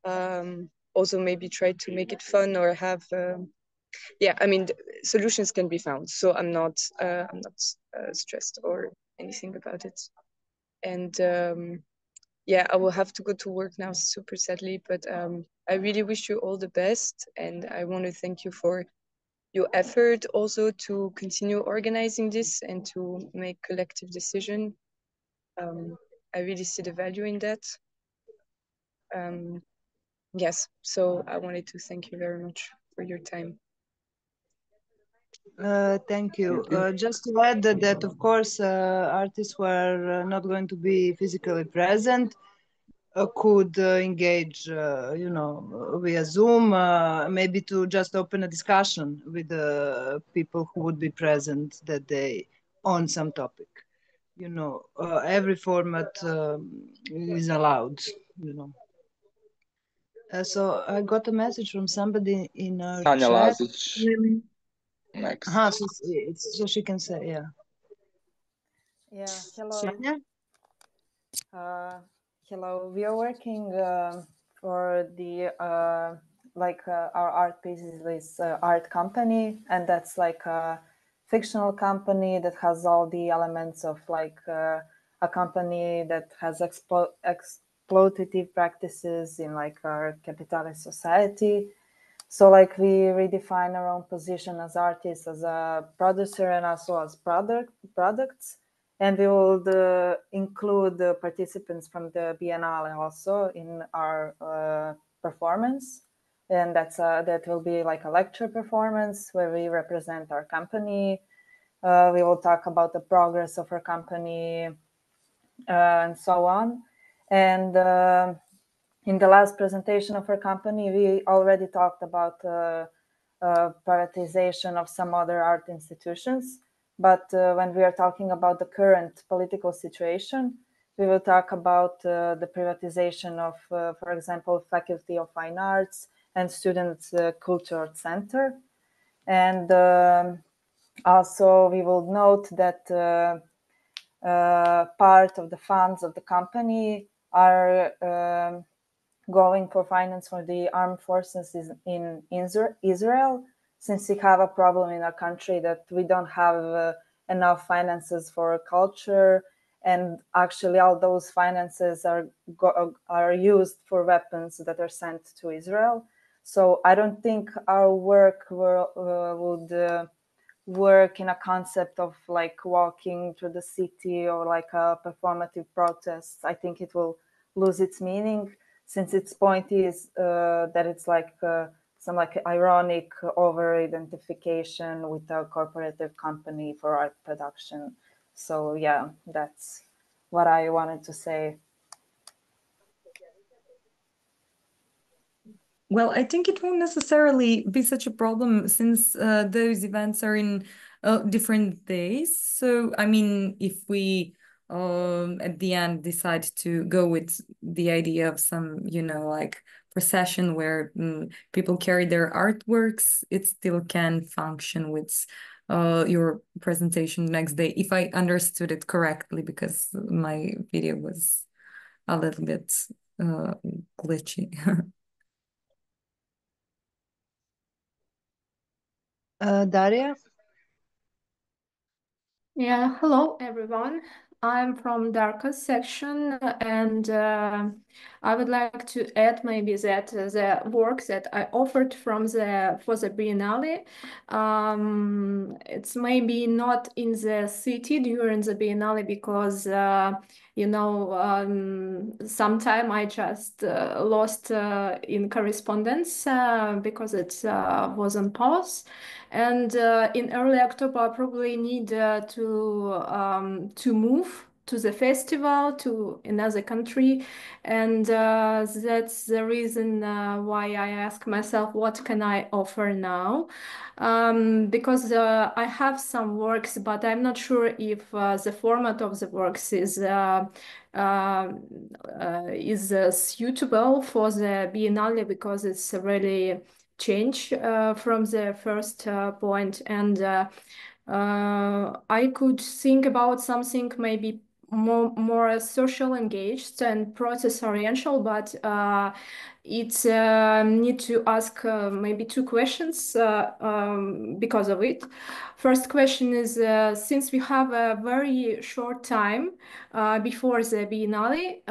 Also maybe try to make it fun or have I mean solutions can be found, so I'm not stressed or anything about it. And I will have to go to work now, super sadly, but I really wish you all the best, and I want to thank you for your effort also to continue organizing this and to make collective decision. I really see the value in that. Yes, so I wanted to thank you very much for your time. Thank you. Just to add that of course, artists who are not going to be physically present could engage, via Zoom, maybe to just open a discussion with the people who would be present that day on some topic. Every format is allowed, So I got a message from somebody in our Tanya chat. Lazic. Next. So she can say, yeah. Yeah, hello. Tanya? Hello, we are working for the our art pieces with art company, and that's like a fictional company that has all the elements of like a company that has exploitative practices in like our capitalist society. So like we redefine our own position as artists, as a producer, and also as products. And we will include the participants from the Biennale also in our performance. And that will be like a lecture performance where we represent our company. We will talk about the progress of our company and so on. And in the last presentation of our company, we already talked about privatization of some other art institutions. But when we are talking about the current political situation, we will talk about the privatization of, for example, Faculty of Fine Arts and Students' Culture Center. And also we will note that part of the funds of the company are going for finance for the armed forces in Israel, since we have a problem in our country that we don't have enough finances for culture, and actually all those finances are used for weapons that are sent to Israel. So I don't think our work would work in a concept of like walking through the city or like a performative protest. I think it will lose its meaning, since its point is that it's like some like ironic over identification with a corporative company for art production. So yeah, that's what I wanted to say. Well, I think it won't necessarily be such a problem, since those events are in different days. So, I mean, if we at the end decide to go with the idea of some, like procession where people carry their artworks, it still can function with your presentation next day, if I understood it correctly, because my video was a little bit glitchy. Daria? Yeah, hello everyone. I'm from Darka section, and I would like to add maybe that the work that I offered for the Biennale, it's maybe not in the city during the Biennale because sometime I just lost in correspondence because it was on pause. And in early October, I probably need to move to the festival to another country, and that's the reason why I ask myself, what can I offer now? Because I have some works, but I'm not sure if the format of the works is suitable for the Biennale, because it's really change from the first point, and I could think about something maybe more social engaged and process oriental, but it need to ask maybe two questions because of it. First question is, since we have a very short time before the Biennale,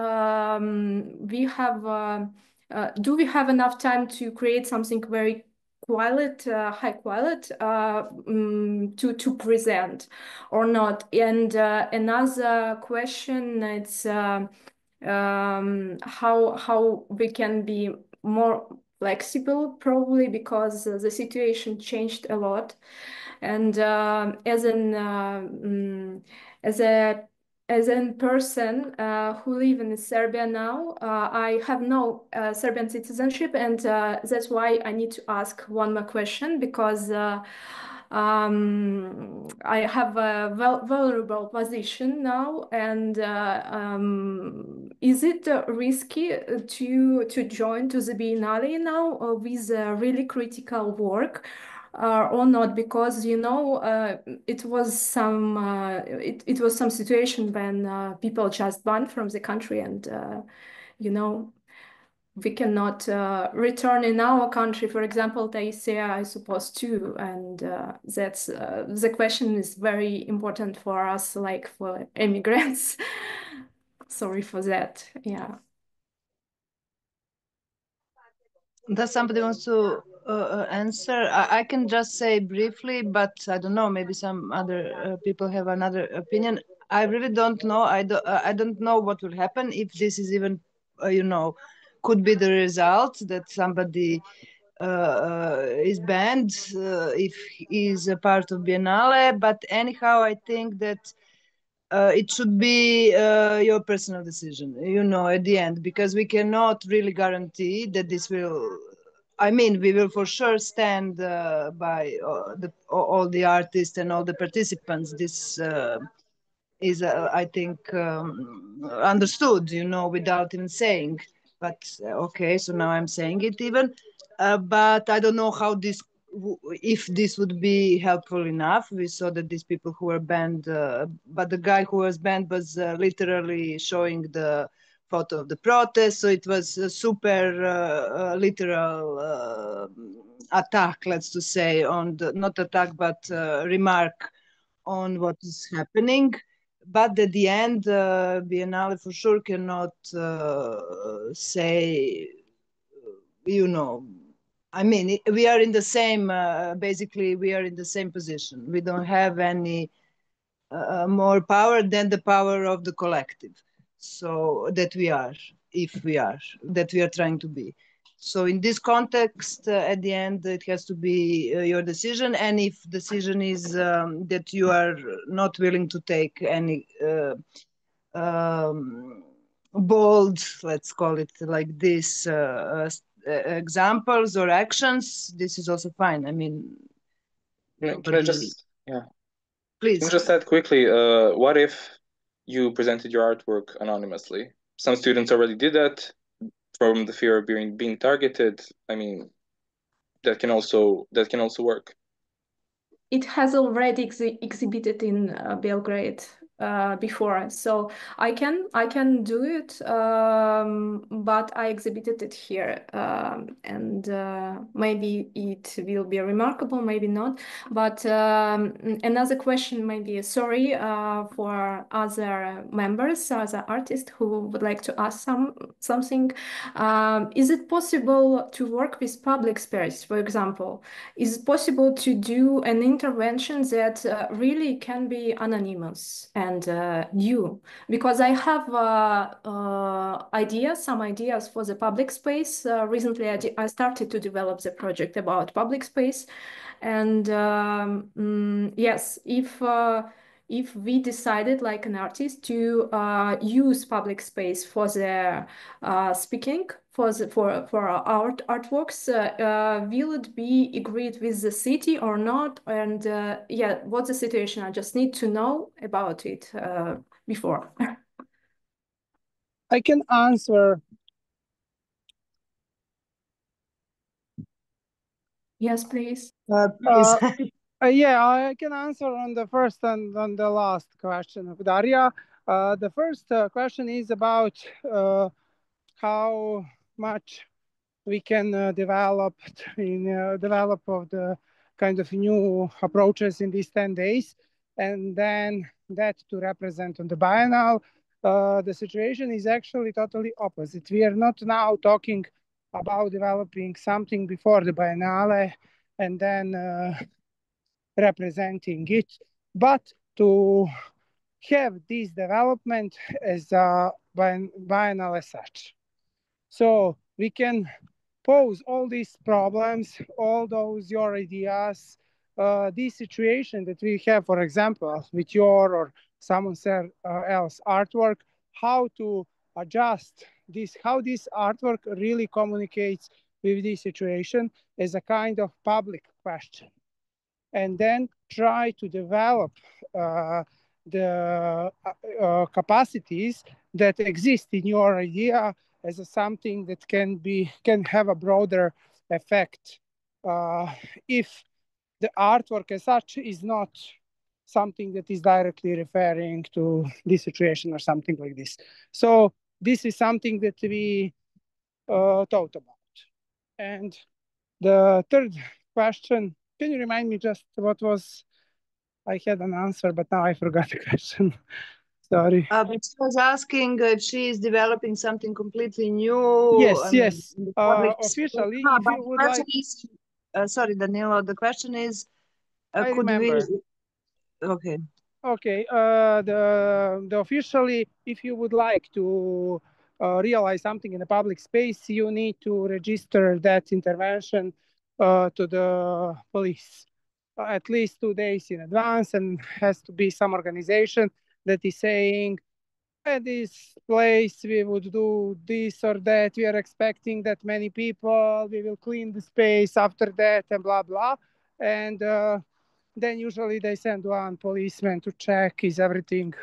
do we have enough time to create something very high quality to present or not? And another question, it's how we can be more flexible, probably because the situation changed a lot. And as a person who live in Serbia now, I have no Serbian citizenship, and that's why I need to ask one more question, because I have a vulnerable position now, and is it risky to join to the Biennale now with really critical work? Or not, because it was some situation when people just banned from the country, and we cannot return in our country. For example, they say I supposed to, and that's the question is very important for us, like for immigrants. Sorry for that. Yeah. Does somebody wants to answer? I can just say briefly, but I don't know. Maybe some other people have another opinion. I really don't know. I don't know what will happen if this is even, could be the result that somebody is banned if he is a part of Biennale. But anyhow, I think that it should be your personal decision, at the end, because we cannot really guarantee that this will. I mean, we will for sure stand by all the artists and all the participants is I think understood, you know, without even saying. But okay, so now I'm saying it even. But I don't know how this, if this would be helpful enough. We saw that these people who were banned, but the guy who was banned was literally showing the photo of the protest. So it was a super literal attack, let's to say, on the, not attack, but remark on what is happening. But at the end, Biennale for sure cannot say, you know, I mean, we are in the same, basically, we are in the same position. We don't have any more power than the power of the collective. So that we are, if we are, that we are trying to be. So in this context, at the end, it has to be your decision. And if decision is that you are not willing to take any bold, let's call it like this, examples or actions, this is also fine. I mean, Can I just, yeah. Please. Can I just add quickly, what if you presented your artwork anonymously? Some students already did that from the fear of being targeted. I mean, that can also work. It has already exhibited in Belgrade before, so I can do it, but I exhibited it here, and maybe it will be remarkable, maybe not. But another question, maybe, sorry, for other members, other artists who would like to ask something. Is it possible to work with public space, for example? Is it possible to do an intervention that really can be anonymous and new? Because I have some ideas for the public space. Recently, I started to develop the project about public space. And yes, if we decided, like an artist, to use public space for their speaking, for our artworks, will it be agreed with the city or not? And yeah, what's the situation? I just need to know about it before. I can answer. Yes, please. Please. Yeah, I can answer on the first and on the last question of Daria. The first question is about how much we can develop of the kind of new approaches in these 10 days, and then that to represent on the biennial. The situation is actually totally opposite. We are not now talking about developing something before the biennale and then representing it, but to have this development as a biennial as such. So we can pose all these problems, all those your ideas, this situation that we have, for example, with your or someone else artwork, how to adjust this, how this artwork really communicates with this situation as a kind of public question. And then try to develop the capacities that exist in your idea as something that can have a broader effect if the artwork as such is not something that is directly referring to this situation or something like this. So this is something that we thought about. And the third question, can you remind me just what was, I had an answer, but now I forgot the question. Sorry. But she was asking if she is developing something completely new. Yes, yes. Officially, if you would like. Is, sorry, Danilo, the question is, I could remember. we? Okay. Okay. The officially, if you would like to realize something in the public space, you need to register that intervention to the police at least 2 days in advance, and has to be some organization that is saying, at this place we would do this or that, we are expecting that many people, we will clean the space after that, and blah blah. And then usually they send one policeman to check is everything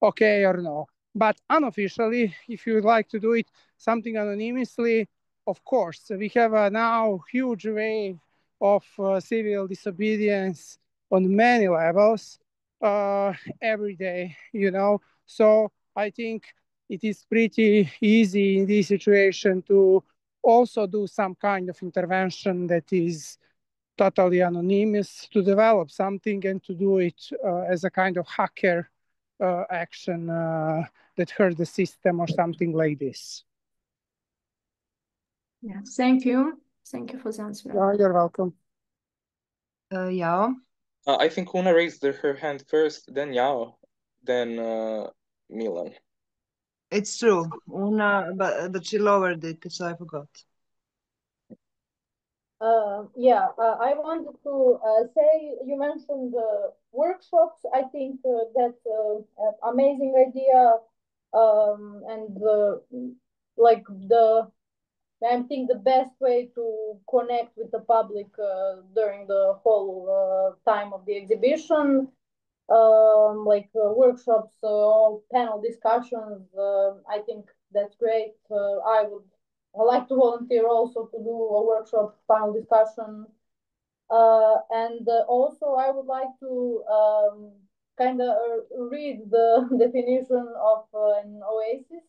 okay or no. But unofficially, if you would like to do it something anonymously, of course, we have a now huge wave of civil disobedience on many levels every day, you know. So I think it is pretty easy in this situation to also do some kind of intervention that is totally anonymous, to develop something and to do it as a kind of hacker action that hurt the system or something like this. Yeah, thank you. Thank you for the answer. You're welcome. Yao? I think Una raised her hand first, then Yao, then Milan. It's true. Una, but she lowered it, so I forgot. I wanted to say you mentioned workshops. I think that's an amazing idea, and like the I think the best way to connect with the public during the whole time of the exhibition, workshops or panel discussions. I think that's great. I like to volunteer also to do a workshop panel discussion. And also, I would like to kind of read the definition of an oasis,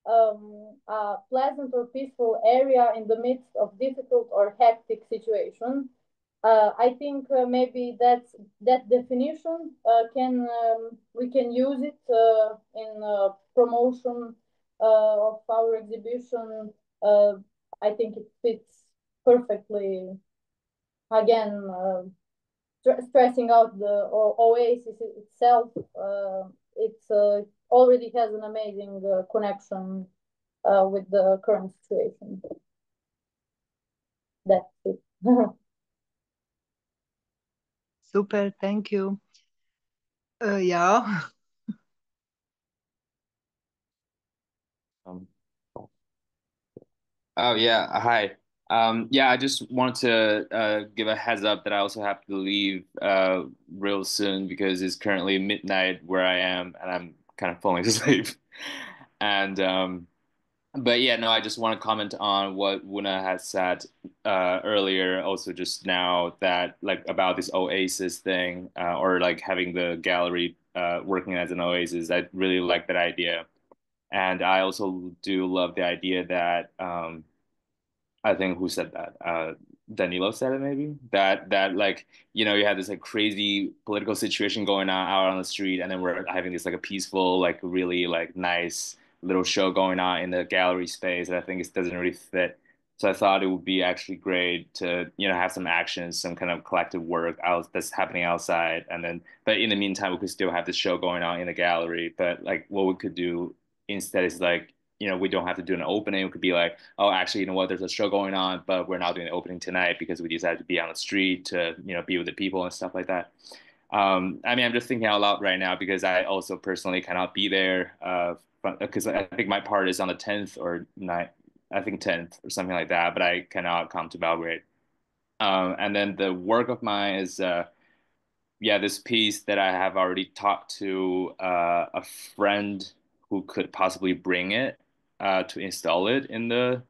a pleasant or peaceful area in the midst of difficult or hectic situation. I think maybe that definition can we can use it in promotion of our exhibition. I think it fits perfectly. Again, stressing out the oasis itself. It's already has an amazing connection with the current situation. That's it. Super, thank you. Yeah. Oh yeah, hi. Yeah, I just wanted to give a heads up that I also have to leave real soon because it's currently midnight where I am and I'm kind of falling asleep. And but yeah, no, I just want to comment on what Wuna had said earlier, also just now that like about this Oasis thing or like having the gallery working as an Oasis. I really like that idea. And I also do love the idea that I think who said that? Danilo said it maybe that like you have this like crazy political situation going on out on the street, and then we're having this like a peaceful like really like nice little show going on in the gallery space that I think it doesn't really fit. So I thought it would be actually great to have some action, some kind of collective work out that's happening outside, and then but in the meantime we could still have the show going on in the gallery. But like what we could do instead is like we don't have to do an opening. It could be like, oh, actually, you know what? There's a show going on, but we're not doing the opening tonight because we decided to be on the street to, be with the people and stuff like that. I mean, I'm just thinking out loud right now because I also personally cannot be there because I think my part is on the 10th or 9th, I think 10th or something like that, but I cannot come to Belgrade. And then the work of mine is this piece that I have already talked to a friend who could possibly bring it to install it in the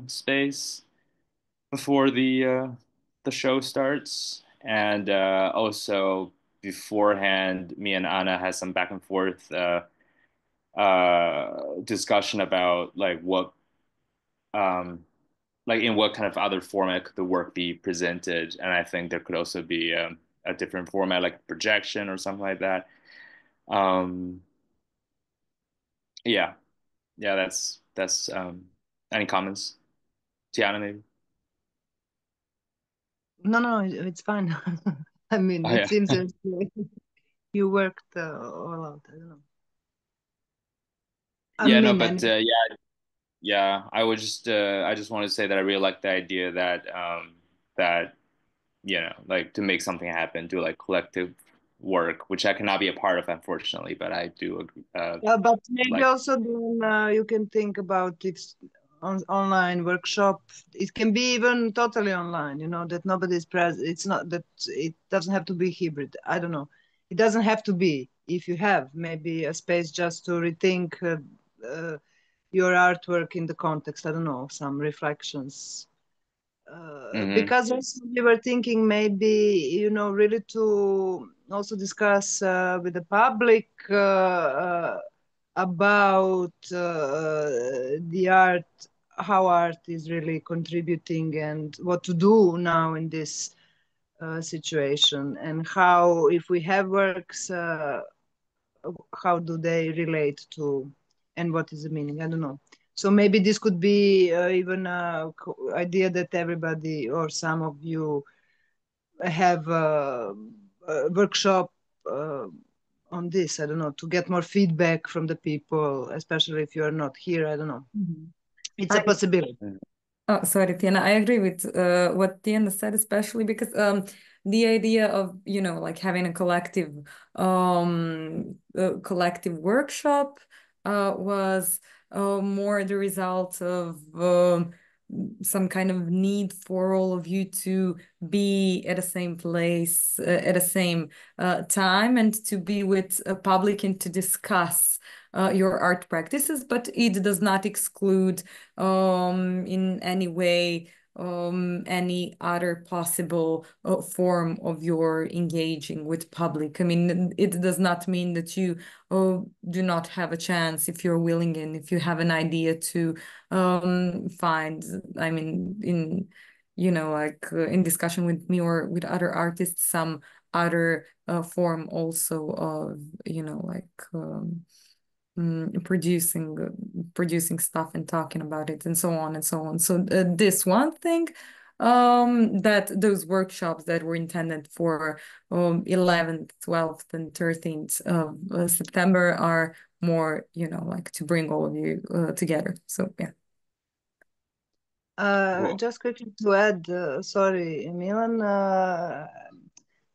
space before the show starts, and also beforehand, me and Anna had some back and forth discussion about like what like in what kind of other format could the work be presented, and I think there could also be a different format like projection or something like that. Um, yeah, yeah, that's any comments, Tiana maybe? No, it's fine. I mean, Oh it yeah. seems that you worked all out. I don't know. Yeah, no, but yeah, I just wanted to say that I really like the idea that that like to make something happen, do like collective work, which I cannot be a part of, unfortunately, but I do agree, Yeah, but maybe like also then you can think about it online workshop. It can be even totally online, that nobody's present. It's not that it doesn't have to be hybrid. I don't know. It doesn't have to be. if you have maybe a space just to rethink your artwork in the context, I don't know, some reflections. Because also we were thinking maybe, really to also discuss with the public about the art, how art is really contributing and what to do now in this situation, and how, if we have works, how do they relate to, and what is the meaning? I don't know. So maybe this could be even a idea that everybody or some of you have a workshop on this. I don't know, to get more feedback from the people, especially if you are not here. I don't know. It's a possibility. Oh, sorry, Tiana. I agree with what Tiana said, especially because the idea of, like having a collective workshop was more the result of some kind of need for all of you to be at the same place at the same time, and to be with a public and to discuss your art practices, but it does not exclude in any way any other possible form of your engaging with public. I mean, it does not mean that you do not have a chance, if you're willing and if you have an idea, to find, I mean, in in discussion with me or with other artists, some other form also of producing stuff and talking about it and so on and so on. So this one thing, that those workshops that were intended for 11th, 12th, and 13th of September are more, like to bring all of you together. So yeah. Just quickly to add, sorry, Milan,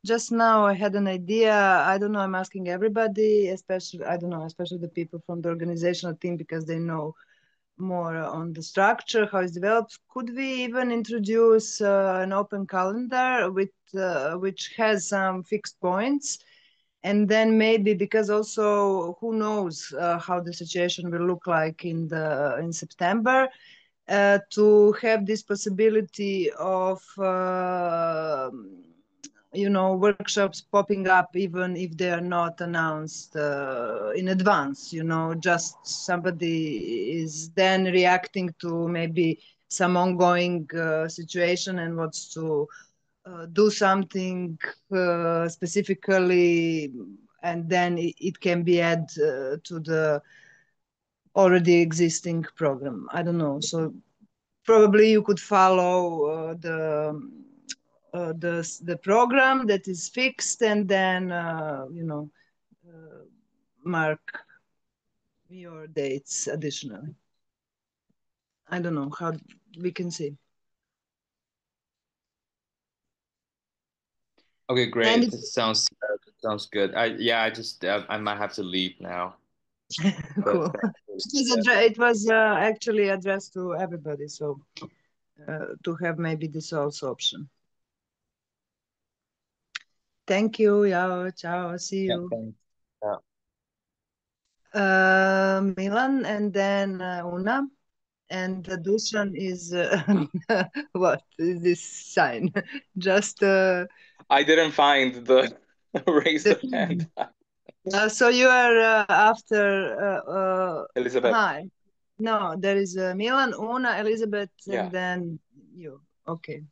just now I had an idea. I don't know, I'm asking everybody, especially, I don't know, especially the people from the organizational team, because they know more on the structure, how it's developed. Could we even introduce an open calendar with which has some fixed points? And then maybe, because also who knows how the situation will look like in September, to have this possibility of workshops popping up even if they are not announced in advance. Just somebody is then reacting to maybe some ongoing situation and wants to do something specifically, and then it can be added to the already existing program. I don't know. So probably you could follow the program that is fixed, and then mark your dates additionally. I don't know how we can see. Okay, great. Sounds good. I might have to leave now. Cool. It was actually addressed to everybody, so to have maybe this also option. Thank you. Yeah, ciao. See you. Yeah, thanks. Yeah. Milan, and then Una, and Dusan is what is this sign? Just I didn't find the raise the hand. So you are after Elizabeth. hi. No, there is Milan, Una, Elizabeth, Yeah. and then you. Okay.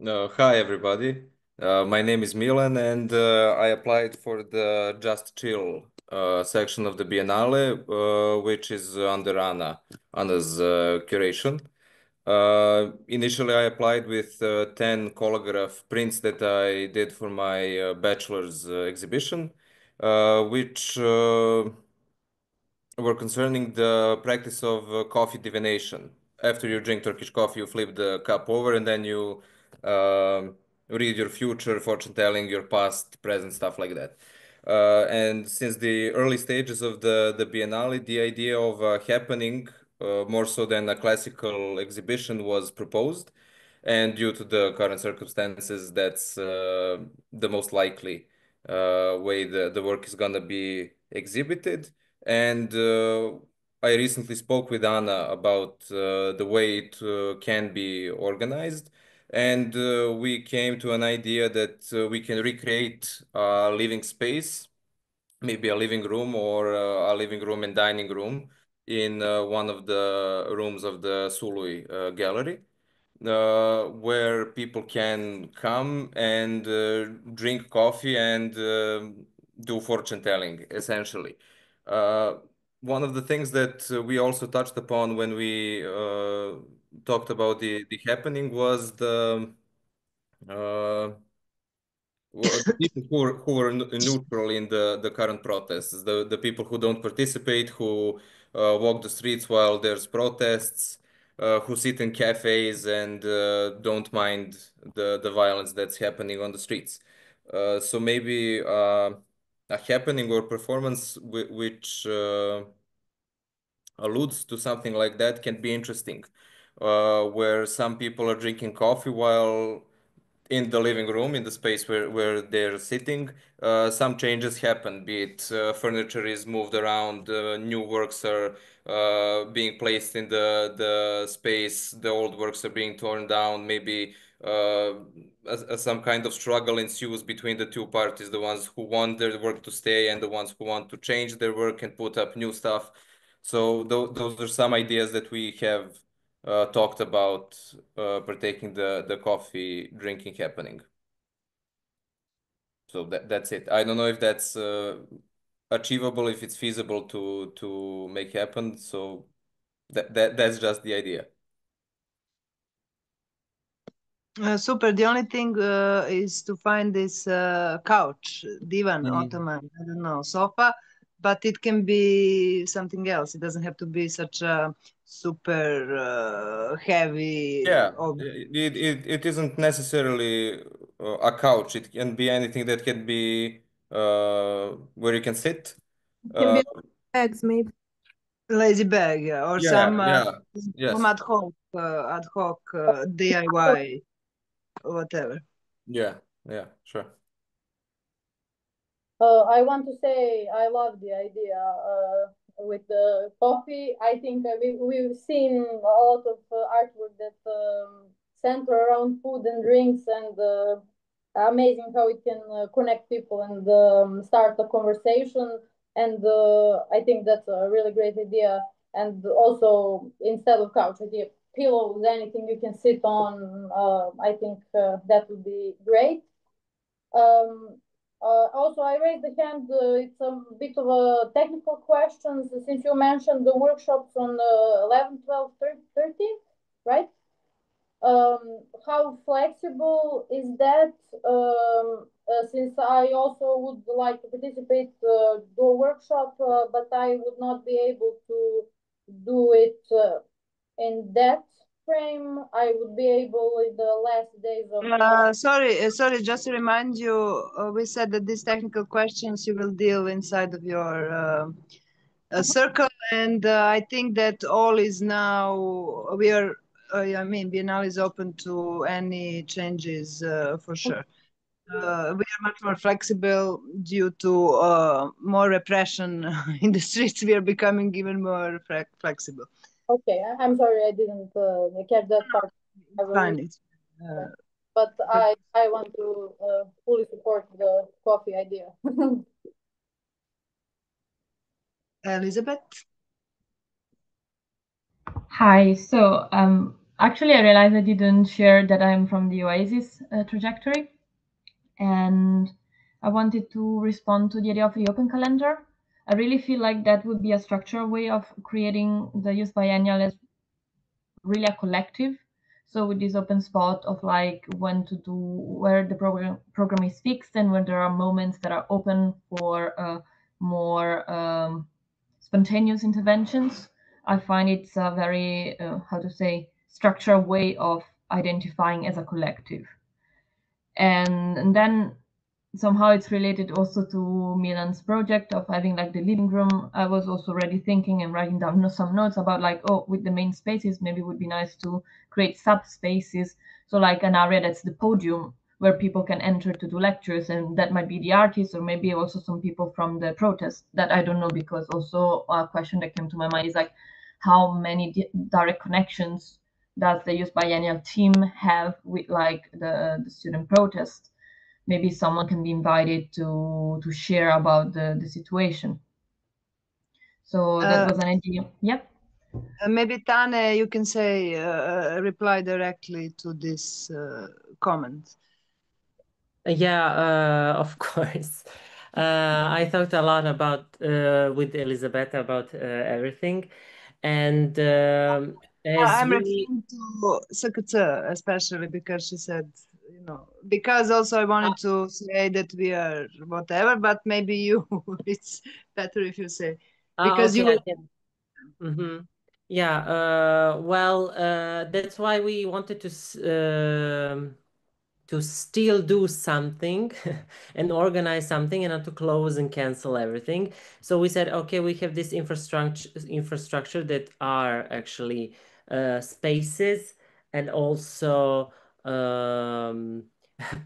Hi, everybody. My name is Milan, and I applied for the Just Chill section of the Biennale, which is under Anna's curation. Initially, I applied with 10 holograph prints that I did for my bachelor's exhibition, which were concerning the practice of coffee divination. After you drink Turkish coffee, you flip the cup over, and then you read your future, fortune telling, your past, present, stuff like that. And since the early stages of the Biennale, the idea of happening more so than a classical exhibition was proposed. And due to the current circumstances, that's the most likely way the work is gonna be exhibited. And I recently spoke with Anna about the way it can be organized. And we came to an idea that we can recreate a living space, maybe a living room or a living room and dining room in one of the rooms of the Sului gallery, where people can come and drink coffee and do fortune telling, essentially. Uh, One of the things that we also touched upon when we talked about the happening was uh, the people who are neutral in the current protests, the people who don't participate, who walk the streets while there's protests, who sit in cafes and don't mind the violence that's happening on the streets. So maybe a happening or performance which alludes to something like that can be interesting, where some people are drinking coffee while in the living room, in the space where they're sitting, some changes happen, be it furniture is moved around, new works are being placed in the space, the old works are being torn down, maybe some kind of struggle ensues between the two parties, the ones who want their work to stay and the ones who want to change their work and put up new stuff. So those are some ideas that we have talked about partaking the coffee drinking happening. So that's it. I don't know if that's achievable, if it's feasible to make happen. So that's just the idea. Super. The only thing is to find this couch, divan, ottoman, I don't know, sofa, but it can be something else. It doesn't have to be such a super heavy Yeah, object. it isn't necessarily a couch. It can be anything that can be where you can sit. Can Uh, be bags, maybe. Lazy bag, yeah, or yeah, some yes, ad hoc DIY, whatever. yeah, sure. I want to say I love the idea with the coffee. I think we've seen a lot of artwork that center around food and drinks, and amazing how it can connect people and start a conversation. And I think that's a really great idea. And also, instead of couch, idea pillows, anything you can sit on. I think that would be great. Um, Also, I raised the hand. It's a bit of a technical question since you mentioned the workshops on 11, 12, 13, right? How flexible is that? Since I also would like to participate, do a workshop, but I would not be able to do it in that frame. I would be able in the last days of Sorry, just to remind you, we said that these technical questions you will deal inside of your circle, and I think that all is now, we are, I mean, Biennale is open to any changes for sure. We are much more flexible due to more repression in the streets. We are becoming even more flexible. Okay, I'm sorry I didn't catch that part. I will Fine. but I want to fully support the coffee idea. Elizabeth? Hi, so actually I realized I didn't share that I'm from the Oasis trajectory, and I wanted to respond to the idea of the open calendar. I really feel like that would be a structural way of creating the youth biennial as really a collective. So with this open spot of like when to do, where the program is fixed and when there are moments that are open for more spontaneous interventions, I find it's a very, how to say, structured way of identifying as a collective. And then somehow it's related also to Milan's project of having like the living room. I was also already thinking and writing down some notes about like, oh, with the main spaces, maybe it would be nice to create subspaces. So like an area that's the podium where people can enter to do lectures, and that might be the artists or maybe also some people from the protest. That I don't know, because also a question that came to my mind is like, how many direct connections does the Youth Biennial team have with like the student protest? Maybe someone can be invited to share about the situation. So that was an idea. Yep. Maybe Tane, you can say reply directly to this comment. Yeah, of course. I talked a lot about with Elizabeth about everything, and as I'm we referring to Sakata especially because she said, you know, because also I wanted to say that we are whatever, but maybe you, it's better if you say, because okay, you. I can. Yeah, well, that's why we wanted to still do something and organize something and not to close and cancel everything. So we said, okay, we have this infrastructure that are actually spaces and also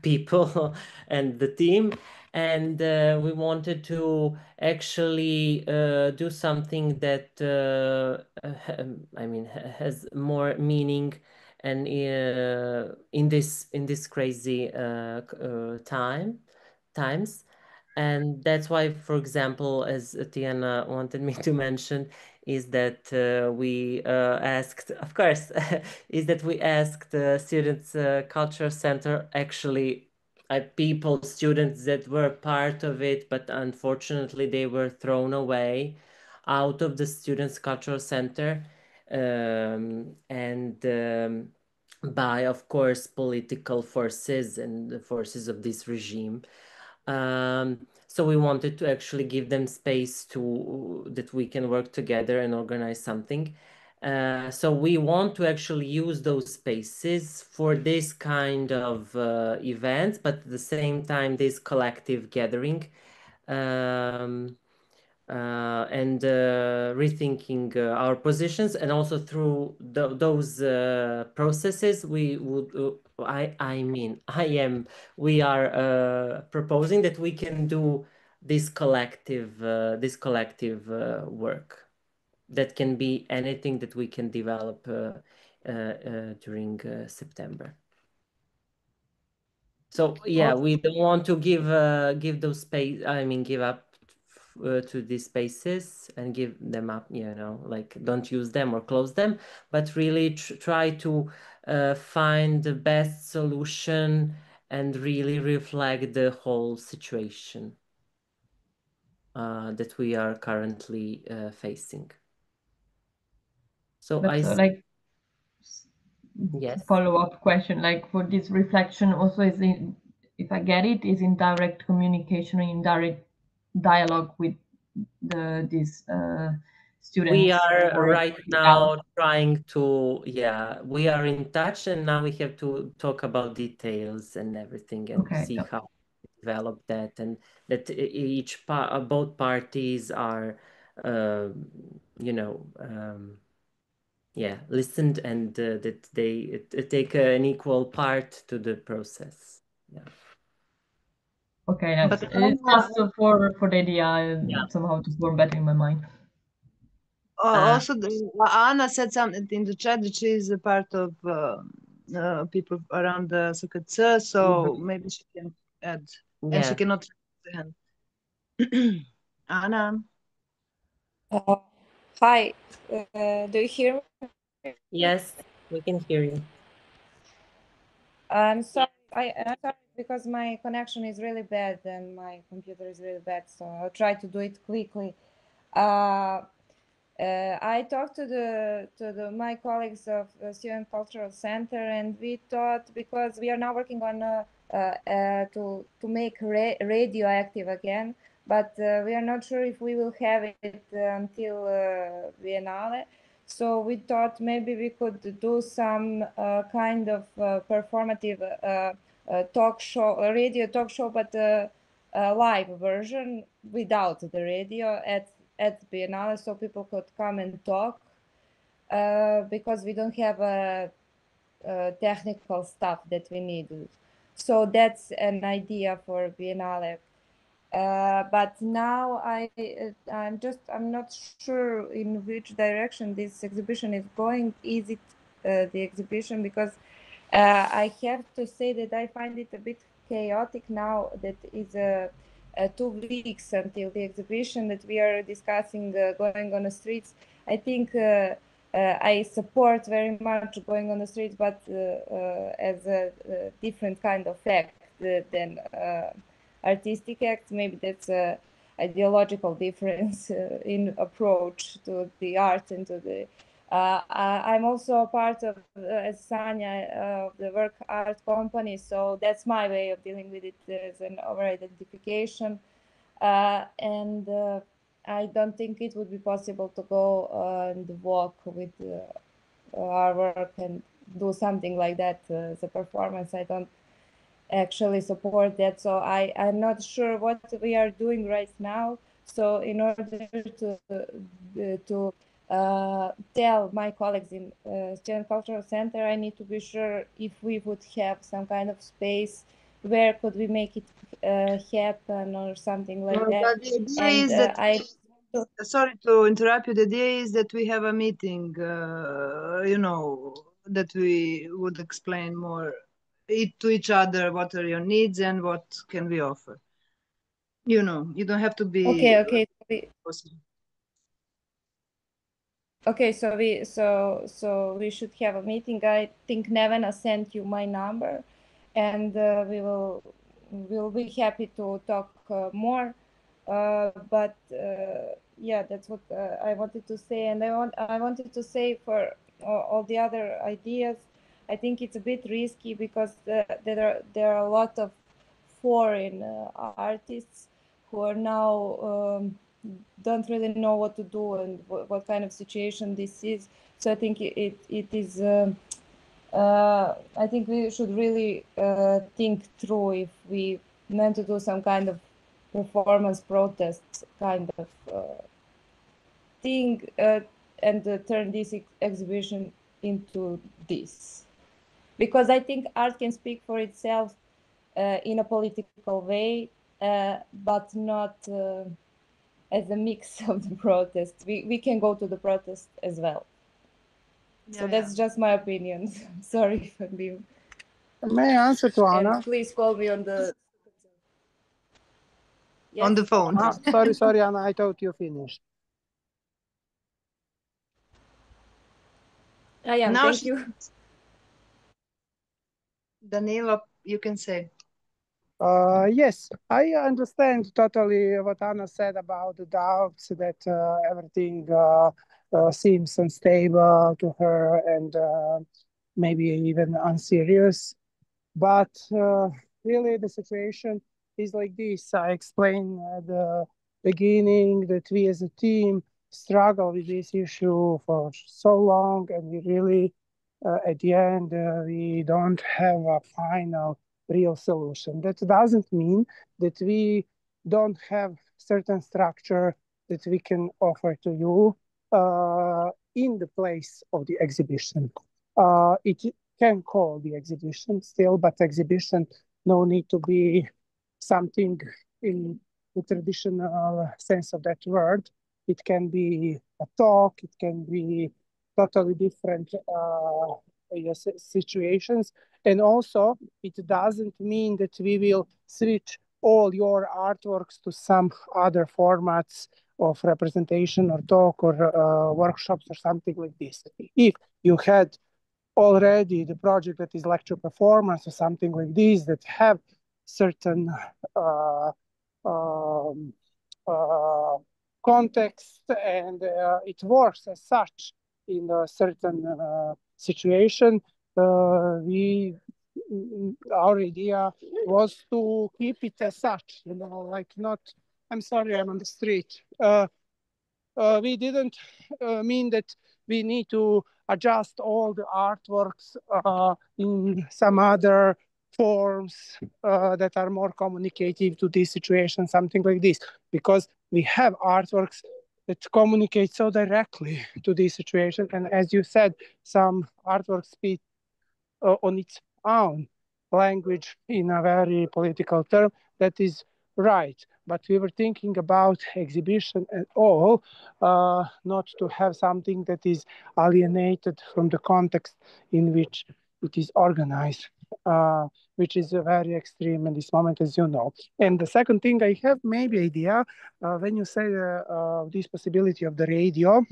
people and the team. And we wanted to actually do something that I mean has more meaning and in this crazy times. And that's why, for example, as Tiana wanted me to mention, is that we asked, of course, is that we asked Students Culture Center, actually people, students that were part of it, but unfortunately they were thrown away out of the Students Cultural Center, and by, of course, political forces and the forces of this regime. So we wanted to actually give them space to that we can work together and organize something. So we want to actually use those spaces for this kind of events, but at the same time, this collective gathering. And rethinking our positions, and also through those processes we would we are proposing that we can do this collective work that can be anything that we can develop during September. So yeah, we don't want to give those space, give up to these spaces and give them up, like don't use them or close them, but really try to find the best solution and really reflect the whole situation that we are currently facing. So But like, yes, follow-up question, like for this reflection also is in, if I get it, is in direct communication or in direct dialogue with these students. We are right now trying to, we are in touch, and now we have to talk about details and everything and see how to develop that, and that both parties are, listened, and that they take an equal part to the process. Yeah. Okay, that's it's just for the idea somehow to form better in my mind. Also, Anna said something in the chat that she is a part of people around the SKC, so maybe she can add, and she cannot raise her hand. Anna. Hi, do you hear me? Yes, we can hear you. I'm sorry, I'm sorry because my connection is really bad and my computer is really bad, so I'll try to do it quickly. I talked to my colleagues of Student Cultural Center, and we thought, because we are now working on to make radioactive again, but we are not sure if we will have it until Biennale. So we thought maybe we could do some kind of performative talk show, a radio talk show, but a live version without the radio at Biennale, so people could come and talk, because we don't have technical stuff that we need. So that's an idea for Biennale. But now I'm not sure in which direction this exhibition is going. Is it the exhibition? Because I have to say that I find it a bit chaotic now that is 2 weeks until the exhibition, that we are discussing going on the streets. I think I support very much going on the streets, but as a different kind of act than artistic act. Maybe that's a ideological difference in approach to the art and to the I'm also a part of, as Sanya, of the work art company, so that's my way of dealing with it as an over-identification. And I don't think it would be possible to go and walk with our work and do something like that as a performance. I don't actually support that, so I'm not sure what we are doing right now. So in order to tell my colleagues in Student Cultural Center, I need to be sure if we would have some kind of space where could we make it happen or something like that. But the idea is that sorry to interrupt you. The idea is that we have a meeting, you know, that we would explain more to each other what are your needs and what can we offer. You know, you don't have to be okay. possible. Okay, so we should have a meeting. I think Nevena sent you my number, and we'll be happy to talk more. But yeah, that's what I wanted to say, and I wanted to say for all the other ideas. I think it's a bit risky because there are a lot of foreign artists who are now don't really know what to do and what kind of situation this is. So I think it is. I think we should really think through if we meant to do some kind of performance protest kind of thing and turn this exhibition into this. Because I think art can speak for itself in a political way, but not as a mix of the protest. We can go to the protest as well. So that's just my opinion. Sorry if I'm being... May I answer to Anna? And please call me on the... Yes? On the phone. Sorry, Anna, I thought you finished. I am, Now thank you. Danilo, you can say. Yes, I understand totally what Anna said about the doubts that everything seems unstable to her and maybe even unserious. But really, the situation is like this. I explained at the beginning that we as a team struggle with this issue for so long, and we really, at the end, we don't have a final real solution. That doesn't mean that we don't have certain structure that we can offer to you in the place of the exhibition. It can call the exhibition still, but exhibition no need to be something in the traditional sense of that word. It can be a talk, it can be totally different situations. And also, it doesn't mean that we will switch all your artworks to some other formats of representation or talk or workshops or something like this. If you had already the project that is lecture performance or something like this that have certain um, context and it works as such in a certain situation, our idea was to keep it as such, you know, like not, I'm sorry, I'm on the street. We didn't mean that we need to adjust all the artworks in some other forms that are more communicative to this situation, something like this, because we have artworks that communicate so directly to this situation. And as you said, some artworks speak on its own. language in a very political term. That is right. But we were thinking about exhibition at all, not to have something that is alienated from the context in which it is organized, which is very extreme in this moment, as you know. And the second thing, I have maybe idea when you say this possibility of the radio,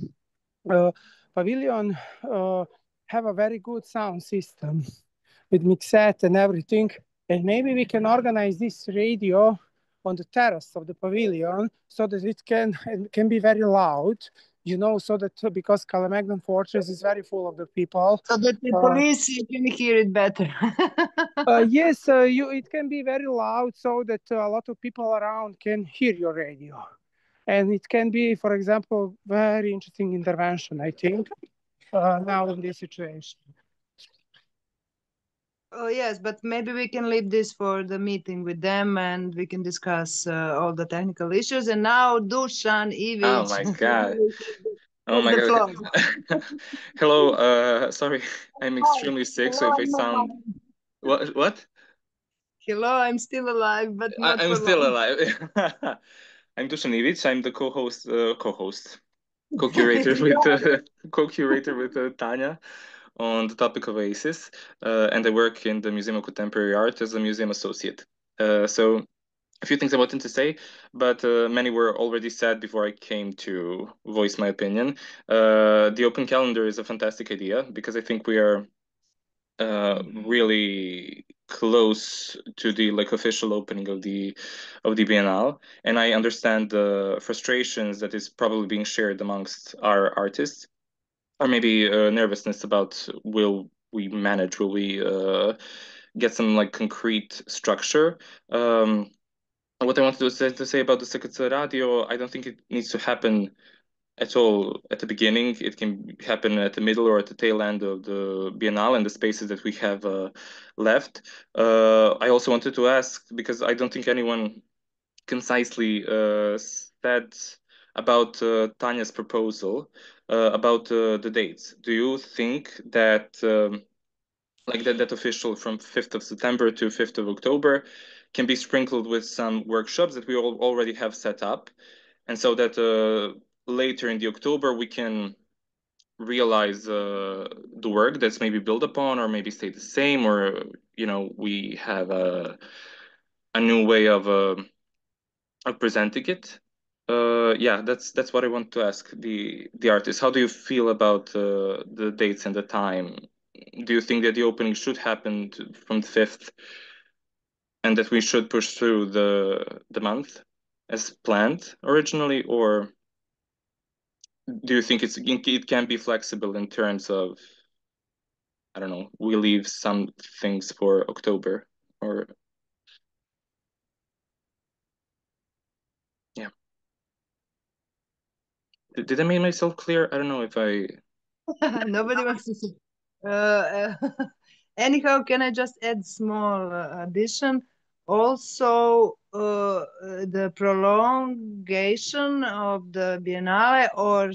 Pavilion have a very good sound system with mixette and everything. And maybe we can organize this radio on the terrace of the pavilion so that it can be very loud, you know, so that because Kalemegdan Fortress is very full of the people. So that the police can hear it better. Yes, it can be very loud so that a lot of people around can hear your radio. And it can be, for example, very interesting intervention, I think, now in this situation. Oh, yes, but maybe we can leave this for the meeting with them and we can discuss all the technical issues. And now, Dusan Ivic. Oh my God. Oh my God. Hello, sorry, I'm extremely sick, so if I sound... What? Hello, I'm still alive, but not I'm for still long. alive. I'm Dusan Ivic, I'm the co-curator with Tanya on the topic of ACES, and I work in the Museum of Contemporary Art as a museum associate. So a few things I wanted to say, but many were already said before I came to voice my opinion. The open calendar is a fantastic idea because I think we are really close to the official opening of the Biennale, and I understand the frustrations that is probably being shared amongst our artists, or maybe nervousness about will we get some concrete structure. What I wanted to say about the Secretary Radio, I don't think it needs to happen at all at the beginning. It can happen at the middle or at the tail end of the Biennale and the spaces that we have left. I also wanted to ask, because I don't think anyone concisely said about Tanya's proposal about the dates. Do you think that that official from 5th of September to 5th of October can be sprinkled with some workshops that we already have set up, and so that later in the October we can realize the work that's maybe built upon or maybe stay the same, or we have a new way of presenting it. Yeah, that's what I want to ask the artist. How do you feel about the dates and the time? Do you think that the opening should happen from the 5th, and that we should push through the month as planned originally, or do you think it can be flexible in terms of, I don't know, we leave some things for October, or yeah. Did I make myself clear? I don't know if I... Nobody wants to say. Anyhow, can I just add small addition? Also, the prolongation of the Biennale or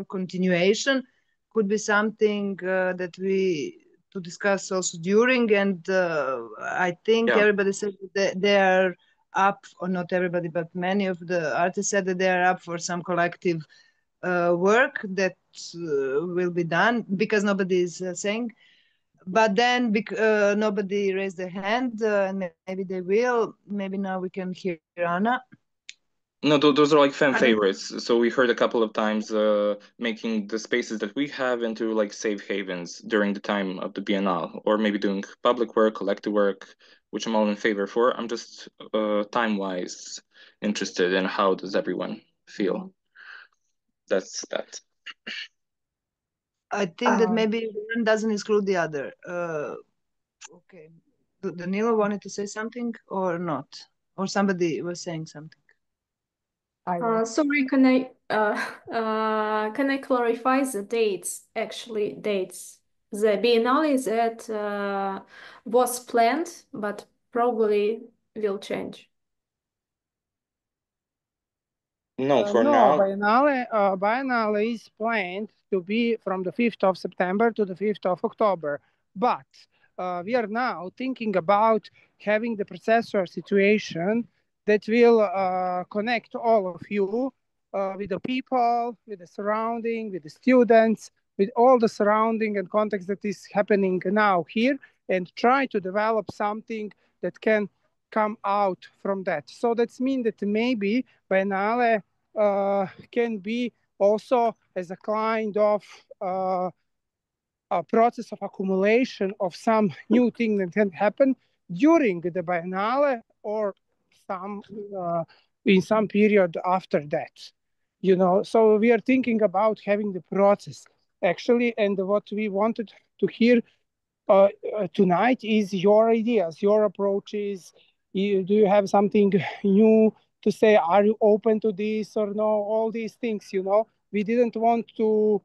continuation could be something that we to discuss also during. And I think everybody said that they are up, or not everybody, but many of the artists said that they are up for some collective work that will be done, because nobody is saying. But then nobody raised their hand, and maybe they will. Maybe now we can hear Anna. No, those are fan favorites. So we heard a couple of times making the spaces that we have into safe havens during the time of the Biennale, or maybe doing public work, collective work, which I'm all in favor for. I'm just time-wise interested in how does everyone feel. That's that. I think that maybe one doesn't exclude the other. Okay. Danilo wanted to say something or not? Or somebody was saying something? Sorry, can I clarify the dates? Actually, dates. The Biennale is was planned, but probably will change. No, for now. Biennale is planned to be from the 5th of September to the 5th of October. But we are now thinking about having the processor situation that will connect all of you with the people, with the surrounding, with the students, with all the surrounding and context that is happening now here, and try to develop something that can come out from that. So that means that maybe Biennale can be also as a kind of a process of accumulation of some new thing that can happen during the Biennale or some in some period after that. You know, so we are thinking about having the process actually, and what we wanted to hear tonight is your ideas, your approaches. Do you have something new to say? Are you open to this or no? All these things, you know. We didn't want to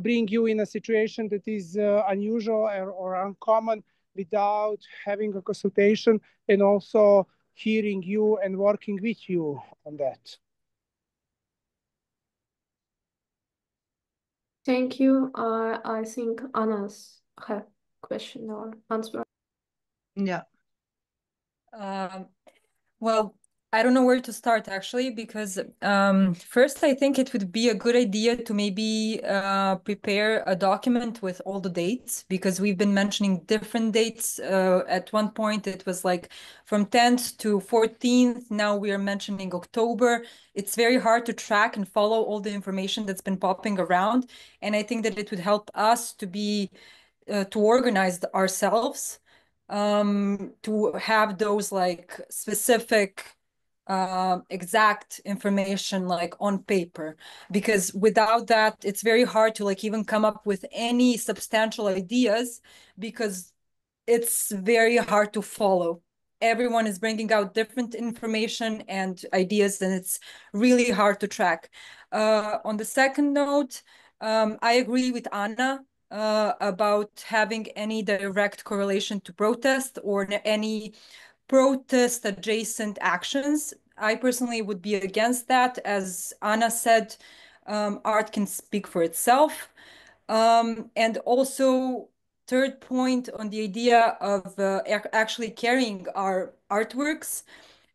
bring you in a situation that is unusual or uncommon without having a consultation and also hearing you and working with you on that. Thank you. I think Anna's have question or answer. Yeah. Well, I don't know where to start actually, because first I think it would be a good idea to maybe prepare a document with all the dates, because we've been mentioning different dates. At one point it was like from 10th to 14th. Now we are mentioning October. It's very hard to track and follow all the information that's been popping around. And I think that it would help us to be to organize ourselves, to have those like specific exact information like on paper, because without that it's very hard to like even come up with any substantial ideas, because it's very hard to follow. Everyone is bringing out different information and ideas, and it's really hard to track. On the second note, I agree with Anna about having any direct correlation to protest or any protest adjacent actions. I personally would be against that. As Anna said, art can speak for itself. And also, third point on the idea of actually carrying our artworks,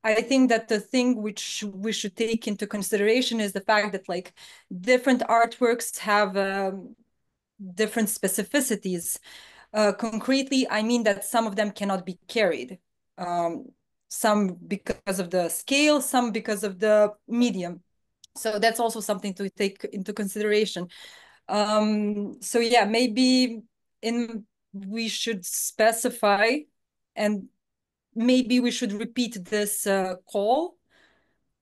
I think that the thing which we should take into consideration is the fact that like different artworks have different specificities. Concretely, I mean that some of them cannot be carried. Some because of the scale, some because of the medium. So that's also something to take into consideration. So yeah, maybe we should specify, and maybe we should repeat this call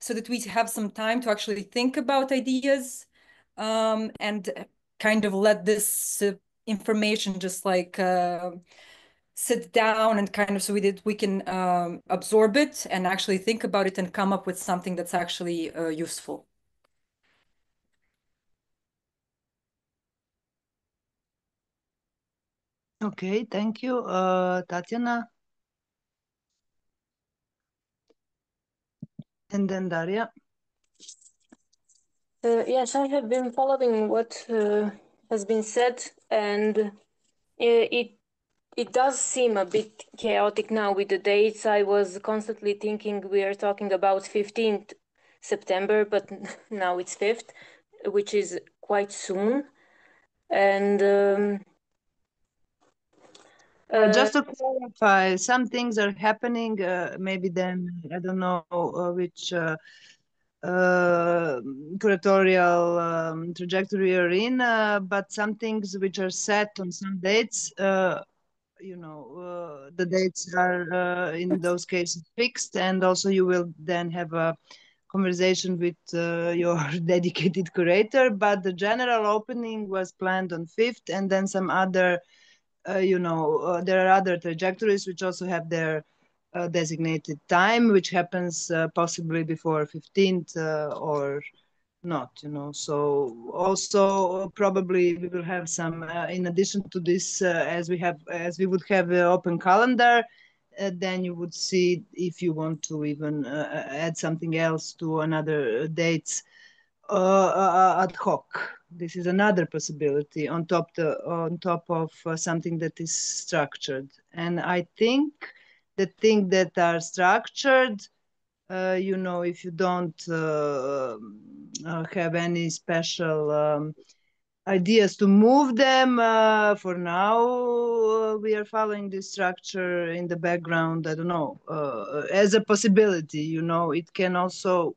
so that we have some time to actually think about ideas, and kind of let this information just like sit down and kind of so we can absorb it and actually think about it and come up with something that's actually useful. Okay, thank you. Tatiana. And then Daria. Yes, I have been following what has been said, and it does seem a bit chaotic now with the dates. I was constantly thinking we are talking about 15th September, but now it's 5th, which is quite soon. And Just to clarify, some things are happening. Maybe then I don't know which curatorial trajectory you're in, but some things which are set on some dates. You know, the dates are in those cases fixed, and also you will then have a conversation with your dedicated curator. But the general opening was planned on 5th, and then some other. You know, there are other trajectories which also have their designated time, which happens possibly before 15th or not, you know. So also probably we will have some, in addition to this, as we would have an open calendar, then you would see if you want to even add something else to another dates ad hoc. This is another possibility on top of something that is structured. And I think the things that are structured, you know, if you don't have any special ideas to move them, for now we are following this structure in the background. I don't know, as a possibility. You know, it can also,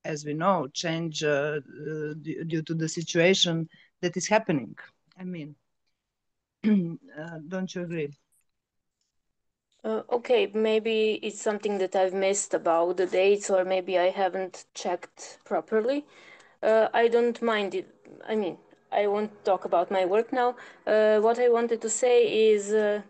as we know, change due to the situation that is happening. I mean, don't you agree? Okay, maybe it's something that I've missed about the dates, or maybe I haven't checked properly. I don't mind it. I mean, I won't talk about my work now. What I wanted to say is that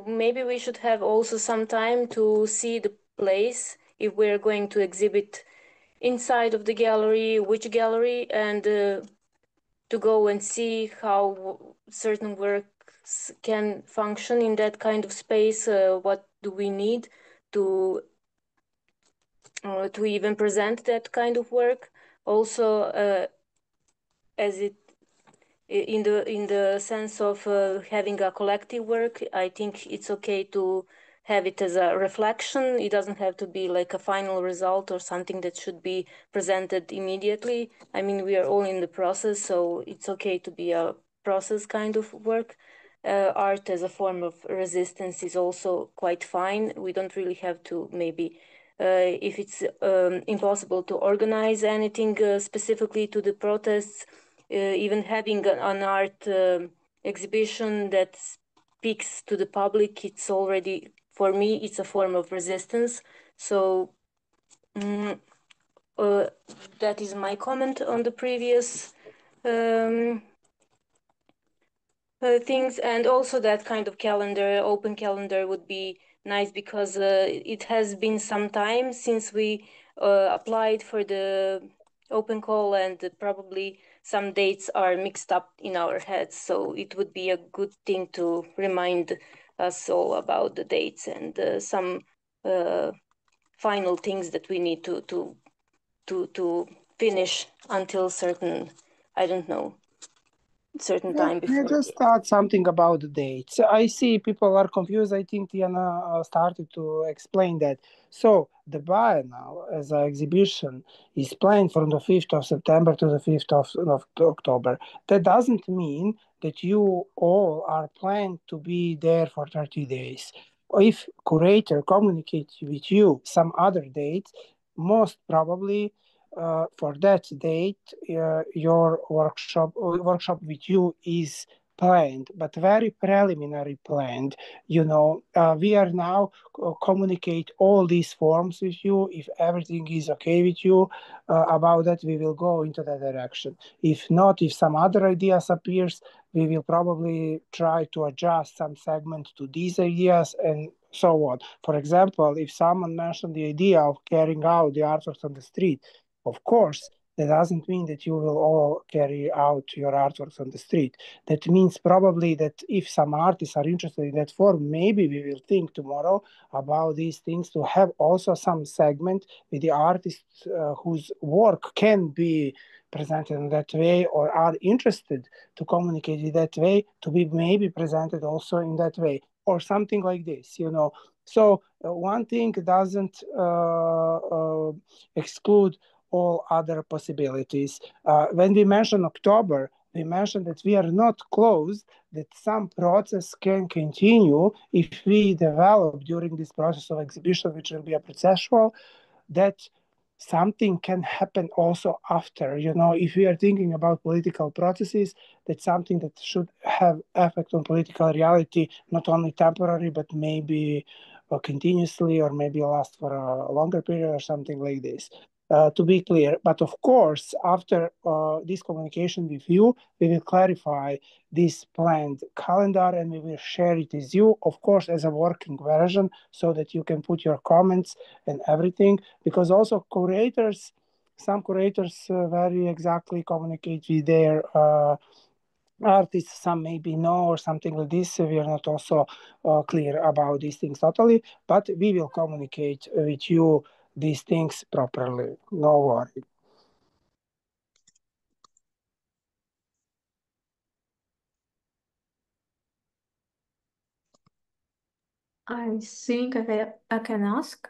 maybe we should have also some time to see the place if we're going to exhibit inside of the gallery, which gallery, and to go and see how certain works can function in that kind of space. What do we need to even present that kind of work? Also, as it in the sense of having a collective work, I think it's okay to have it as a reflection. It doesn't have to be like a final result or something that should be presented immediately. I mean, we are all in the process, so it's okay to be a process kind of work. Art as a form of resistance is also quite fine. We don't really have to maybe if it's impossible to organize anything specifically to the protests, even having an art exhibition that speaks to the public, it's already, for me, it's a form of resistance. So that is my comment on the previous things. And also that kind of calendar, open calendar, would be nice, because it has been some time since we applied for the open call, and probably some dates are mixed up in our heads. So it would be a good thing to remind us all about the dates and some final things that we need to finish until certain, I don't know, certain time Can I before. just add something about the dates? I see people are confused. I think Tiana started to explain that. So the biennial as an exhibition is planned from the 5th of September to the 5th of October. That doesn't mean that you all are planned to be there for 30 days. If curator communicates with you some other dates, most probably for that date, your workshop with you is planned, but very preliminary planned. You know, we are now communicate all these forms with you. If everything is okay with you about that, we will go into that direction. If not, if some other ideas appears, we will probably try to adjust some segment to these ideas and so on. For example, if someone mentioned the idea of carrying out the artworks on the street, of course, that doesn't mean that you will all carry out your artworks on the street. That means probably that if some artists are interested in that form, maybe we will think tomorrow about these things to have also some segment with the artists whose work can be presented in that way or are interested to communicate in that way to be maybe presented also in that way or something like this, you know. So one thing doesn't exclude all other possibilities. When we mention October, we mentioned that we are not closed, that some process can continue if we develop during this process of exhibition, which will be a processual, that something can happen also after. You know, if we are thinking about political processes, that's something that should have effect on political reality, not only temporary, but maybe continuously, or maybe last for a longer period or something like this. To be clear, but of course, after this communication with you, we will clarify this planned calendar and we will share it with you, of course, as a working version, so that you can put your comments and everything. Because also some curators very exactly communicate with their artists, some maybe no or something like this. We are not also clear about these things totally, but we will communicate with you these things properly. No worry. I think I can ask.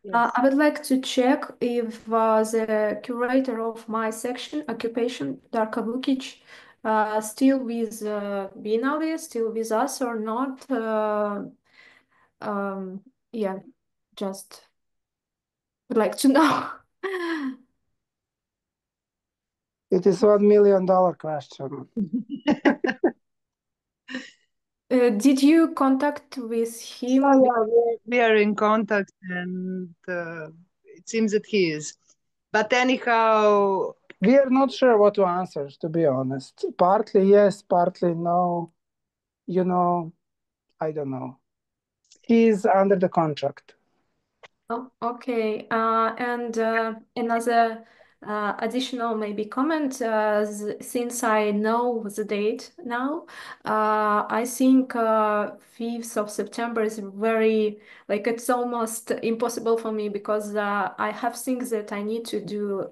Yes. I would like to check if the curator of my section, Occupation, Darka Vukic, still with Biennale, still with us or not. Yeah, just would like to know. It is $1 million question. Did you contact with him? Yeah, we are in contact, and it seems that he is. But anyhow, we are not sure what to answer, to be honest. Partly yes, partly no. You know, I don't know. He is under the contract. Oh, okay. And another additional maybe comment, since I know the date now, I think 5th of September is very, like, it's almost impossible for me because I have things that I need to do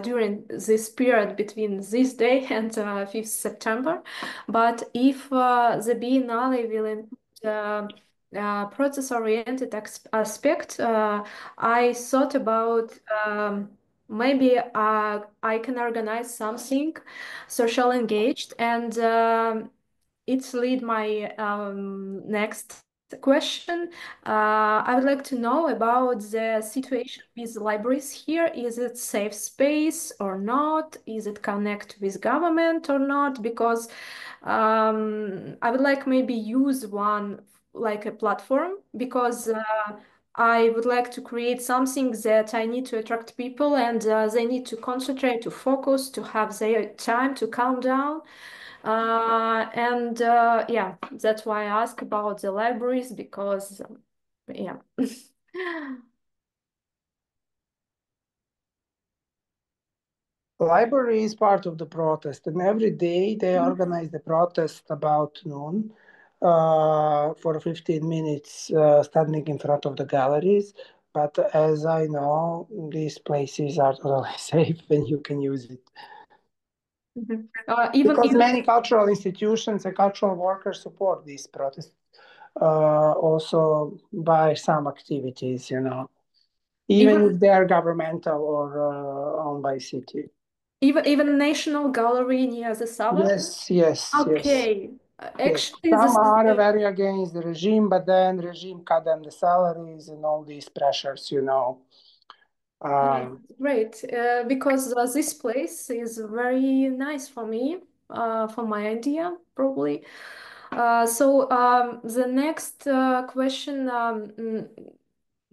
during this period between this day and 5th September. But if the Biennale will include process-oriented aspect, I thought about maybe I can organize something social engaged, and it's lead my next question. I would like to know about the situation with libraries here. Is it safe space or not? Is it connect with government or not? Because I would like maybe use one like a platform, because I would like to create something that I need to attract people, and they need to concentrate, to focus, to have their time to calm down. And yeah, that's why I ask about the libraries, because yeah. Library is part of the protest, and every day they organize the protest about noon for 15 minutes standing in front of the galleries. But as I know, these places are totally safe and you can use it. Because many cultural institutions and cultural workers support these protests also by some activities, you know, even if they are governmental or owned by city. Even National Gallery near the Sava? Yes. Okay. Actually, some this are very against the regime, but then regime cut them the salaries and all these pressures, you know. Great, because this place is very nice for me, for my idea, probably. So the next question,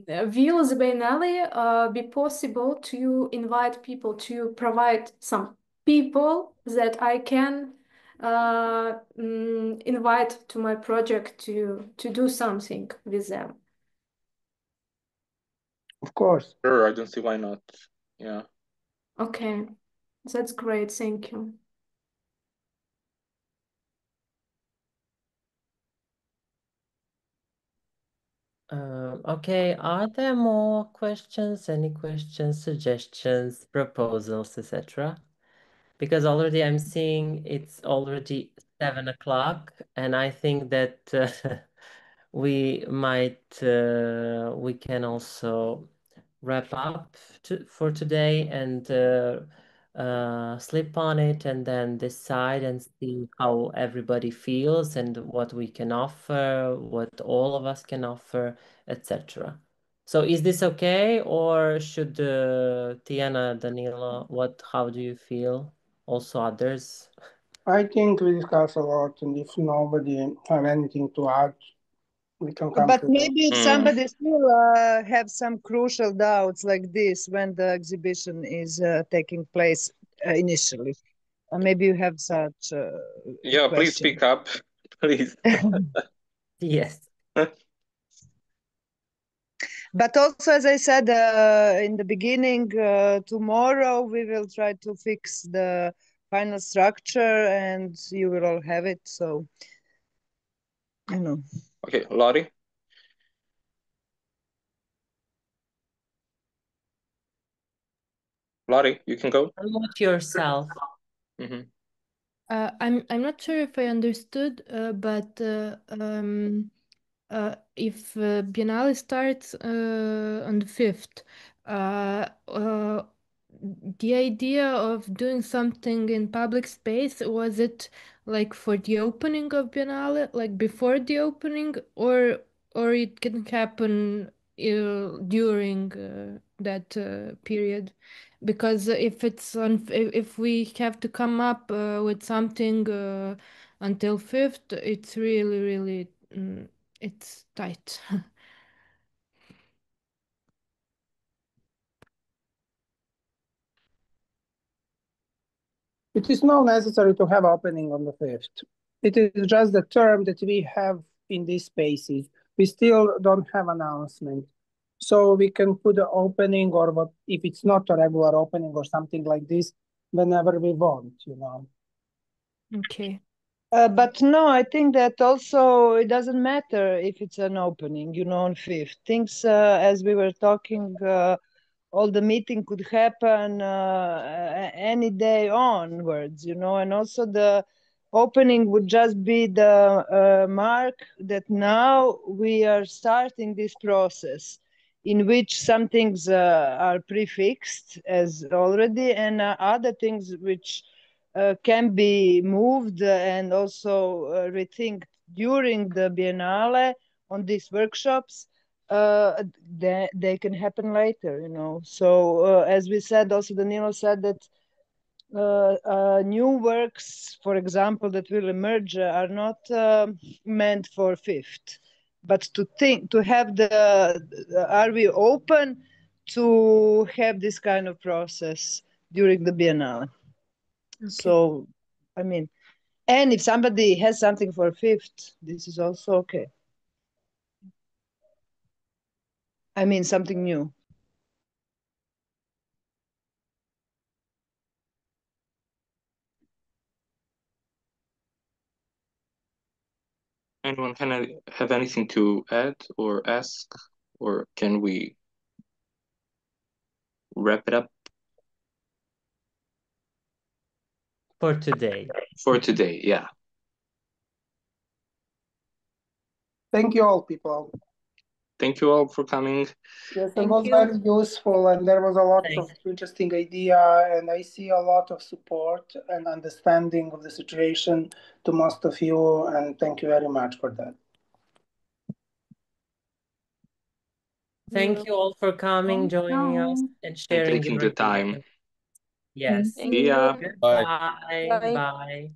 will the Biennale be possible to invite people, to provide some people that I can invite to my project to do something with them? Of course. Sure, I don't see why not. Yeah. Okay, that's great. Thank you. Okay, are there more questions? Any questions, suggestions, proposals, etc.? Because already I'm seeing it's already 7 o'clock, and I think that we can also wrap up for today and sleep on it, and then decide and see how everybody feels and what we can offer, what all of us can offer, etc. So is this okay, or should Tiana, Danilo, how do you feel? Also others? I think we discussed a lot, and if nobody have anything to add, we can come but to maybe if somebody still have some crucial doubts like this when the exhibition is taking place initially, maybe you have such Yeah, question. please speak up, please. Yes. But also, as I said in the beginning, tomorrow we will try to fix the final structure, and you will all have it. So, you know. Okay, Lottie. Lottie, you can go. Unmute yourself. Mhm. I'm not sure if I understood, but if Biennale starts on the 5th, the idea of doing something in public space, was it like for the opening of Biennale, like before the opening, or it can happen during that period? Because if we have to come up with something until 5th, it's really it's tight. It is not necessary to have opening on the 5th. It is just the term that we have in these spaces. We still don't have announcement. So we can put the opening, or what if it's not a regular opening or something like this, whenever we want, you know. Okay. But no, I think that also it doesn't matter if it's an opening, you know, on 5th. Things, as we were talking, all the meeting could happen any day onwards, you know, and also the opening would just be the mark that now we are starting this process in which some things are prefixed as already, and other things which can be moved and also rethinked during the Biennale on these workshops. They can happen later, you know. So as we said, also Danilo said that new works, for example, that will emerge are not meant for 5th, but to have are we open to have this kind of process during the Biennale? Okay. So, I mean, and if somebody has something for 5th, this is also okay. I mean, something new. Anyone can have anything to add or ask, or can we wrap it up For today? For today, yeah. Thank you all, people. Thank you all for coming. Yes, it Thank was you. very useful, and there was a lot Thanks. of interesting idea, and I see a lot of support and understanding of the situation to most of you, and thank you very much for that. Thank you all for coming, joining us, and sharing taking your the time. opinion. Yes. Thank See ya. you. Goodbye. Bye. Bye.